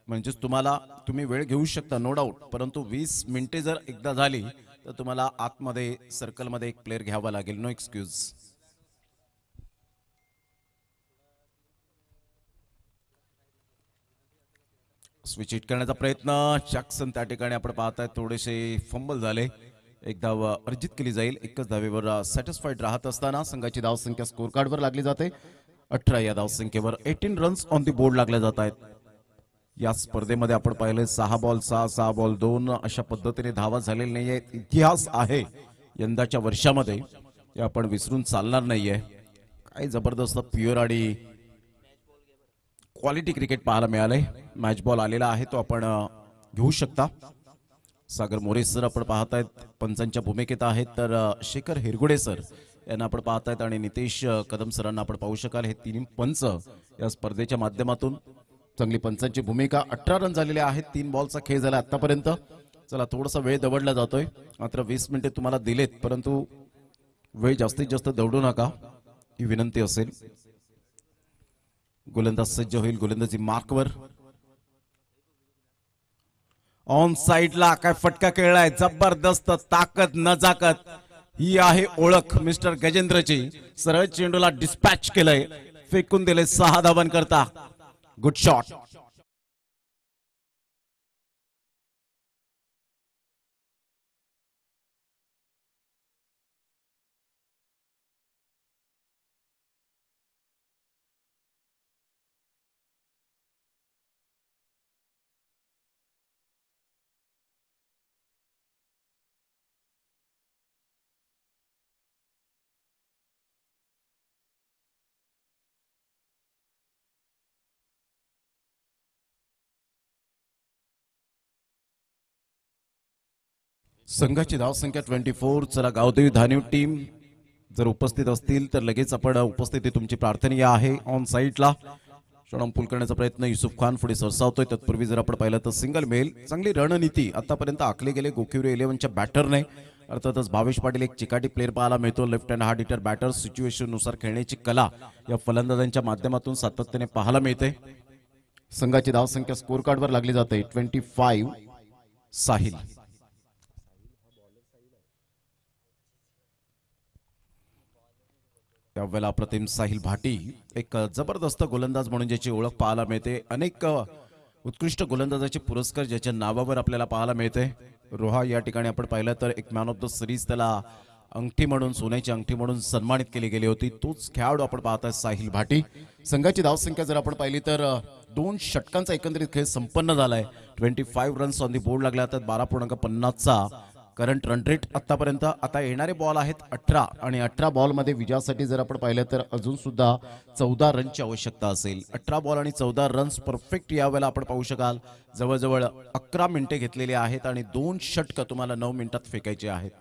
S2: म्हणजेच तुम्ही वेळ घेऊ शकता नो डाऊट, परंतु 20 मिनिटे जर एकदा झाली तर तुम्हाला आतमध्ये सर्कलमध्ये एक प्लेअर घ्यावा लागेल. No excuse. स्विच हिट करण्याचा प्रयत्न. जॅक्सन त्या ठिकाणी आपण पाहताय थोडेसे फंबल झाले. एक धाव अर्जित केली जाईल. एकच धावेवर सॅटिस्फाईड राहत असताना संघाची धावसंख्या स्कोर कार्डवर लागली जाते. 18 या धावसंख्येवर 18 रन्स ऑन दी बोर्ड लागल्या जात आहेत. या स्पर्धेमध्ये आपण पाहिले 6 बॉल 6, 6 बॉल 2 अशा पद्धतीने धावा झालेल्या नाहीये. इतिहास आहे यंदाच्या वर्षामध्ये, हे आपण विसरून चालणार नाहीये. काय जबरदस्त प्युअर आणि क्वालिटी क्रिकेट पाहायला मिळालंय. मॅच बॉल आलेला आहे तो आपण घेऊ शकता. सागर मोरे सर आपण पाहतायत पंचांच्या भूमिकेत आहेत. तर शेखर हिरगुडे सर यांना आपण पाहतायत आणि नितेश कदम सरांना आपण पाहू शकाल. हे 3 पंच या स्पर्धेच्या माध्यमातून चांगली पंचांची भूमिका. 18 रन झालेले आहेत. 3 बॉलचा खेळ झाला आतापर्यंत. चला थोडासा वेळ दवडला जातोय. मात्र 20 मिनिटे तुम्हाला दिलेत, परंतु वेळ जास्तीत जास्त दवडू नका ही विनंती असेल. गोलंदाज सज्ज होईल. गोलंदाजी मार्कवर. ऑन साइडला काय फटका खेळलाय. जबरदस्त ताकद नजाकत ही आहे ओळख मिस्टर गजेंद्रची. सरळ चेंडूला डिस्पॅच केलंय. फेकून दिले 6 धावांकरता. Good shot. संघाची धावसंख्या 24. चला गावदेवी धानीव टीम जर उपस्थित असतील तर लगेच आपण उपस्थिती तुमची प्रार्थनीय आहे. ऑन साईडला पुल करण्याचा प्रयत्न युसुफ खान पुढे सरसावतोय. तत्पूर्वी जर आपण पाहिलं तर सिंगल मेल चांगली रणनीती आतापर्यंत आखले गेले गोखिवरे 11च्या बॅटरने. अर्थातच भावेश पाटील एक चिकाटी प्लेअर पाहायला मिळतो. Left hand hard hitter batter situation नुसार खेळण्याची कला या फलंदाजांच्या माध्यमातून सातत्याने पाहायला मिळते. संघाची धावसंख्या स्कोर कार्डवर लागली जाते 25. साहिल त्यावेळेला अप्रतिम साहिल भाटी एक जबरदस्त गोलंदाज म्हणून ज्याची ओळख पाहायला मिळते. अनेक उत्कृष्ट गोलंदाजाचे पुरस्कार ज्याच्या नावावर आपल्याला पाहायला मिळते. रोहा या ठिकाणी आपण पाहिलं तर एक मॅन ऑफ द सिरीज त्याला अंगठी म्हणून सोन्याची अंगठी म्हणून सन्मानित केली गेली होती. तोच खेळाडू आपण पाहताय साहिल भाटी. संघाची धावसंख्या जर आपण पाहिली तर 2 षटकांचा एकंदरीत खेळ संपन्न झालाय. 25 रन्स ऑन दी बोर्ड लागल्या आहेत. 12.50चा करंट रन रेट आतापर्यंत. आता येणारे बॉल आहेत 18 आणि 18 बॉलमध्ये विजयासाठी जर आपण पाहिलं तर अजून सुद्धा 14 रनची आवश्यकता असेल. 18 बॉल आणि 14 रन्स परफेक्ट यावेळेला आपण पाहू शकाल. जवळजवळ 11 मिनिटे घेतलेली आहेत आणि 2 षटकं तुम्हाला 9 मिनिटात फेकायचे आहेत.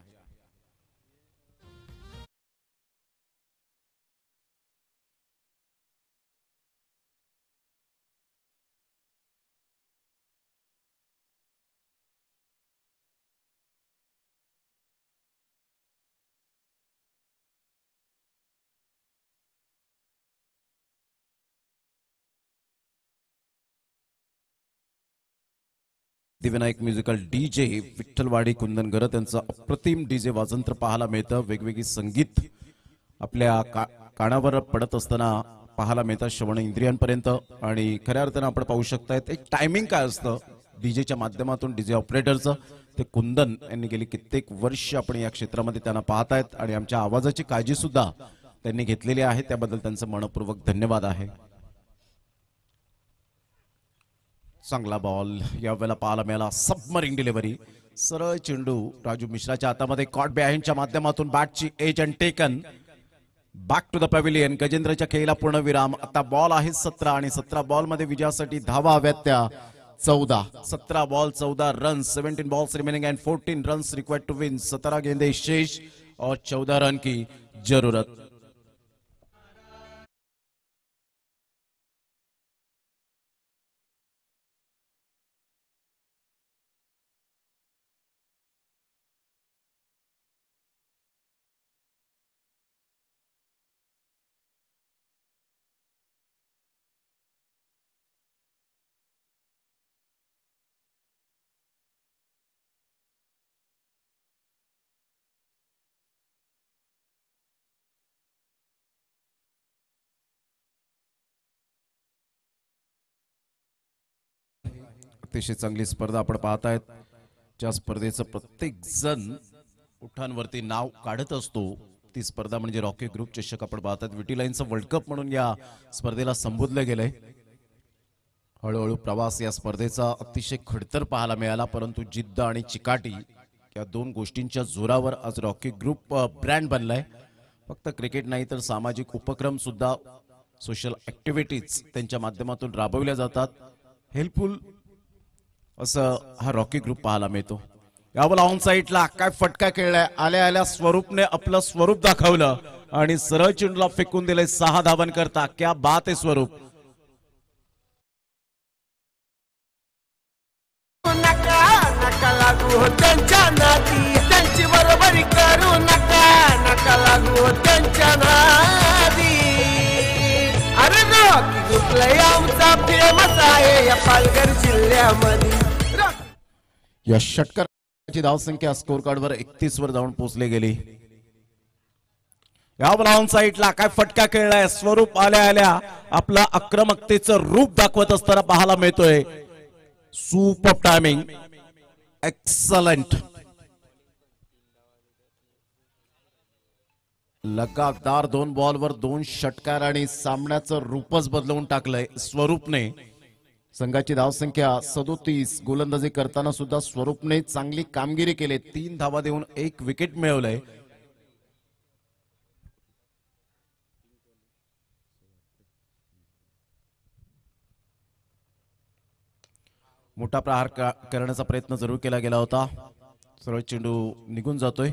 S2: दिव्यनायक म्युझिकल डीजे विठ्ठलवाडी कुंदनगर त्यांचं अप्रतिम डीजे वाजंत्र पाहायला मिळतं. वेगवेगळी संगीत आपल्या कानावर पडत असताना पाहायला मिळतं श्रवण इंद्रियांपर्यंत. आणि खऱ्या अर्थानं आपण पाहू शकतायत एक टायमिंग काय असतं डीजेच्या माध्यमातून डीजे ऑपरेटरचं ते कुंदन यांनी गेली कित्येक वर्ष आपण या क्षेत्रामध्ये त्यांना पाहतायत आणि आमच्या आवाजाची काळजी सुद्धा त्यांनी घेतलेली आहे. त्याबद्दल त्यांचं मनपूर्वक धन्यवाद आहे. चांगला बॉल यावेळेला पाहायला मिळाला. सबमरीन डिलिव्हरी सरळ चेंडू राजू मिश्राच्या हातामध्ये. कॉट बिहाइंडच्या माध्यमातून बॅटची edge and taken back to the pavilion. गजेंद्रच्या खेळीला पूर्णविराम. आता बॉल आहे 17 आणि 17 बॉल मध्ये विजयासाठी धावा हव्यात त्या 14. 17 ball 14 runs. 17 balls remaining and 14 runs required to win. 17 गेंदे शेष और 14 रन की जरूरत. अतिशय चांगली स्पर्धा आपण पाहतायत. ज्या स्पर्धेचं प्रत्येक जण उठांवरती नाव काढत असतो ती स्पर्धा म्हणजे रॉकी ग्रुप चषक आपण पाहतात. विटी लाईनचं वर्ल्ड कप म्हणून या स्पर्धेला संबोधलं गेलंय. हळूहळू प्रवास या स्पर्धेचा अतिशय खडतर पाहायला मिळाला. परंतु जिद्द आणि चिकाटी या 2 गोष्टींच्या जोरावर आज रॉकी ग्रुप ब्रँड बनलाय. फक्त क्रिकेट नाही तर सामाजिक उपक्रम सुद्धा सोशल ऍक्टिव्हिटीज त्यांच्या माध्यमातून राबवल्या जातात. हेल्पफुल असं हा रॉकी ग्रुप पाहायला मिळतो. यावेळेला ऑन साईडला काय फटका खेळलाय. आल्या आल्या स्वरूपने आपलं स्वरूप दाखवलं आणि सरळ चेंडूला फेकून दिले 6 धावन करता. क्या बात आहे स्वरूप.
S3: नका नका लागू त्यांच्या नादी. त्यांची बरोबरी करू नका. नका लागू त्यांच्या नादी. अरे रॉकी ग्रुपला आमचा फेमस आहे या पालघर जिल्ह्यामध्ये.
S2: या षटकाराची धावसंख्या स्कोर कार्डवर 31 वर जाऊन पोहोचली गेली. यावेळेला ऑन साईडला काय फटका खेळलाय. स्वरूप आल्या आल्या आपलं आक्रमकतेचं रूप दाखवत असताना पाहायला मिळतोय. Super timing excellent. लगातार 2 बॉलवर 2 षटकार आणि सामन्याचं रूपच बदलवून टाकलंय स्वरूपने. संघाची धावसंख्या 37. गोलंदाजी करताना सुद्धा स्वरूपने चांगली कामगिरी केली. 3 धावा देऊन 1 विकेट मिळवलंय. मोठा प्रहार करण्याचा प्रयत्न जरूर केला गेला होता. सरळ चेंडू निघून जातोय.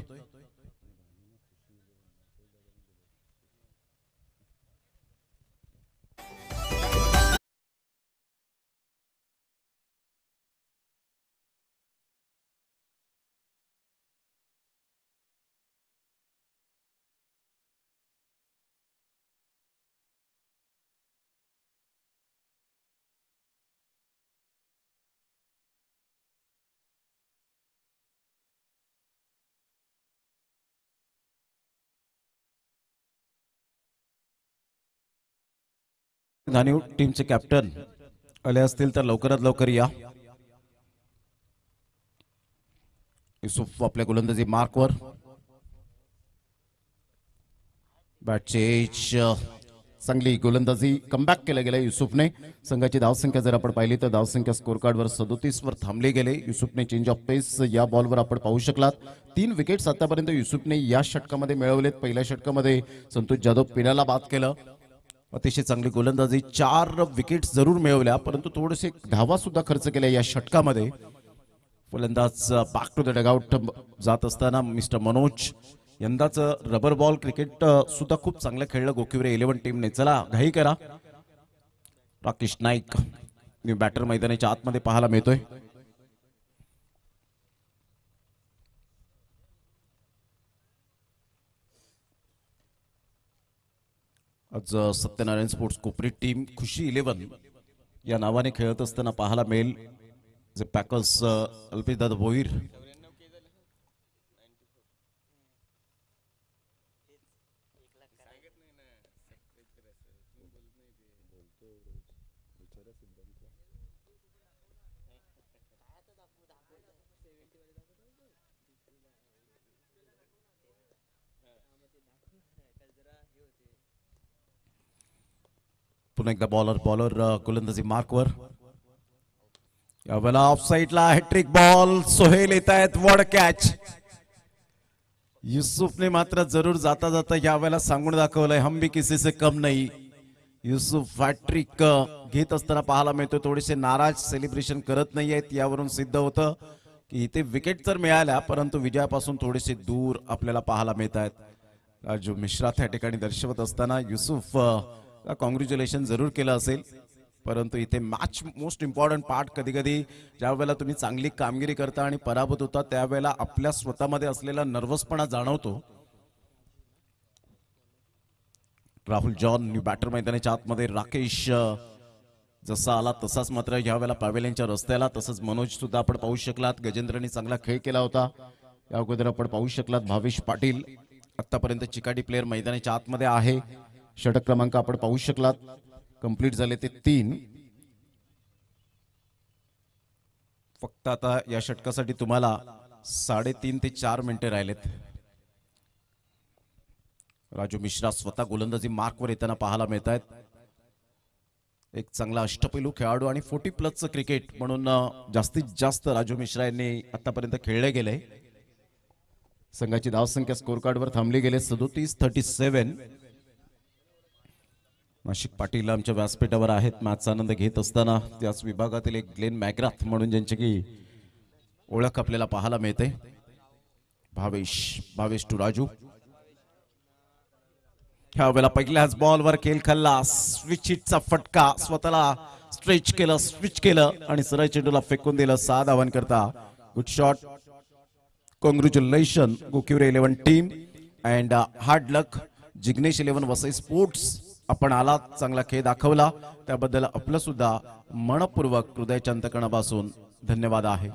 S2: धानीव टीमचे कॅप्टन आले असतील तर लवकरात लवकर या. युसुफ आपल्या गोलंदाजी मार्कवर. बॅटचे एज चांगली गोलंदाजी कमबॅक केलं गेलं युसुफने. संघाची धावसंख्या जर आपण पाहिली तर धावसंख्या स्कोर कार्डवर 37 वर थांबले गेले. युसुफने चेंज ऑफ पेस या बॉलवर आपण पाहू शकलात. 3 विकेट्स आतापर्यंत युसुफने या षटकामध्ये मिळवलेत. पहिल्या षटकामध्ये संतोष जाधव पिण्याला बाद केलं. अतिशय चांगली गोलंदाजी. 4 विकेट्स जरूर मिळवल्या परंतु थोडेसे धावा सुद्धा खर्च केल्या या षटकामध्ये. फलंदाज बॅक टू द डगआउट जात असताना मिस्टर मनोज. यंदाचं रबर बॉल क्रिकेट सुद्धा खूप चांगलं खेळलं गोकिवरे 11 टीमने. चला घाई करा. राकेश नाईक न्यू बॅटर मैदानाच्या आतमध्ये पाहायला मिळतोय. आज सत्यनारायण स्पोर्ट्स कोपरी टीम खुशी 11 या नावाने खेळत असताना पाहायला मिळेल. जे पॅकर्स अल्पेशदादा भोईर पुन्हा एकदा बॉलर गोलंदाजी मार्कवर. यावेळेला ऑफ साइडला हॅट्रिक बॉल. सोहेल येत आहेत. Ward catch. युसुफने मात्र जरूर जाता जाता यावेळेला सांगून दाखवलंय हम भी किसी से कम नाही. युसुफ हॅट्रिक घेत असताना पाहायला मिळतो. थोडेसे नाराज सेलिब्रेशन करत नाहीयेत. यावरून सिद्ध होतं की इथे विकेट तर मिळाल्या परंतु विजयापासून थोडेसे दूर आपल्याला पाहायला मिळत आहेत. राजू मिश्रा त्या ठिकाणी दर्शवत असताना युसुफ कॉंग्रॅच्युलेशन जरूर केलं असेल परंतु इथे मॅच मोस्ट इम्पॉर्टंट पार्ट. कधी कधी ज्या वेळेला तुम्ही चांगली कामगिरी करता आणि पराभूत होता त्यावेळेला आपल्या स्वतःमध्ये असलेला नर्वसपणा जाणवतो. राहुल जॉन न्यू बॅटर मैदानाच्या आतमध्ये. राकेश जसा आला तसाच मात्र यावेळेला पॅव्हेलियनच्या रस्त्याला. तसंच मनोज सुद्धा आपण पाहू शकलात. गजेंद्रनी चांगला खेळ केला होता. या अगोदर आपण पाहू शकलात भावेश पाटील आतापर्यंत चिकाटी प्लेअर मैदानाच्या आतमध्ये आहे. षटक क्रमांक आपण पाहू शकलात. कंप्लीट झाले ते 3. फक्त आता या षटकासाठी तुम्हाला 3.5 ते 4 मिनिटे राहिलेत. राजू मिश्रा स्वतः गोलंदाजी मार्कवर येताना पाहायला मिळत आहेत. एक चांगला अष्टपैलू खेळाडू आणि 40+ क्रिकेट म्हणून जास्तीत जास्त राजू मिश्रा यांनी आतापर्यंत खेळले गेले. संघाची धावसंख्या स्कोर कार्डवर थांबली गेले 37-37. नाशिक पाटील आमच्या व्यासपीठावर आहेत. मॅचचा आनंद घेत असताना त्याच विभागातील एक ग्लेन मॅग्राथ म्हणून ज्यांची की ओळख आपल्याला पाहायला मिळते. भावेश टू राजू. ह्या वेळेला पहिल्याच बॉलवर खेळ खाल्ला. स्विच हिटचा फटका. स्वतःला स्ट्रेच केलं, स्विच केलं आणि सरळ चेंडूला फेकून दिलं. 6 धावां करता. Good shot. Congratulation Gokivare 11 team and hard luck Jignesh 11 Vasai sports. आपण आलात, चांगला खेळ दाखवला त्याबद्दल आपलं सुद्धा मनपूर्वक हृदयाच्या अंतकरणापासून धन्यवाद आहे.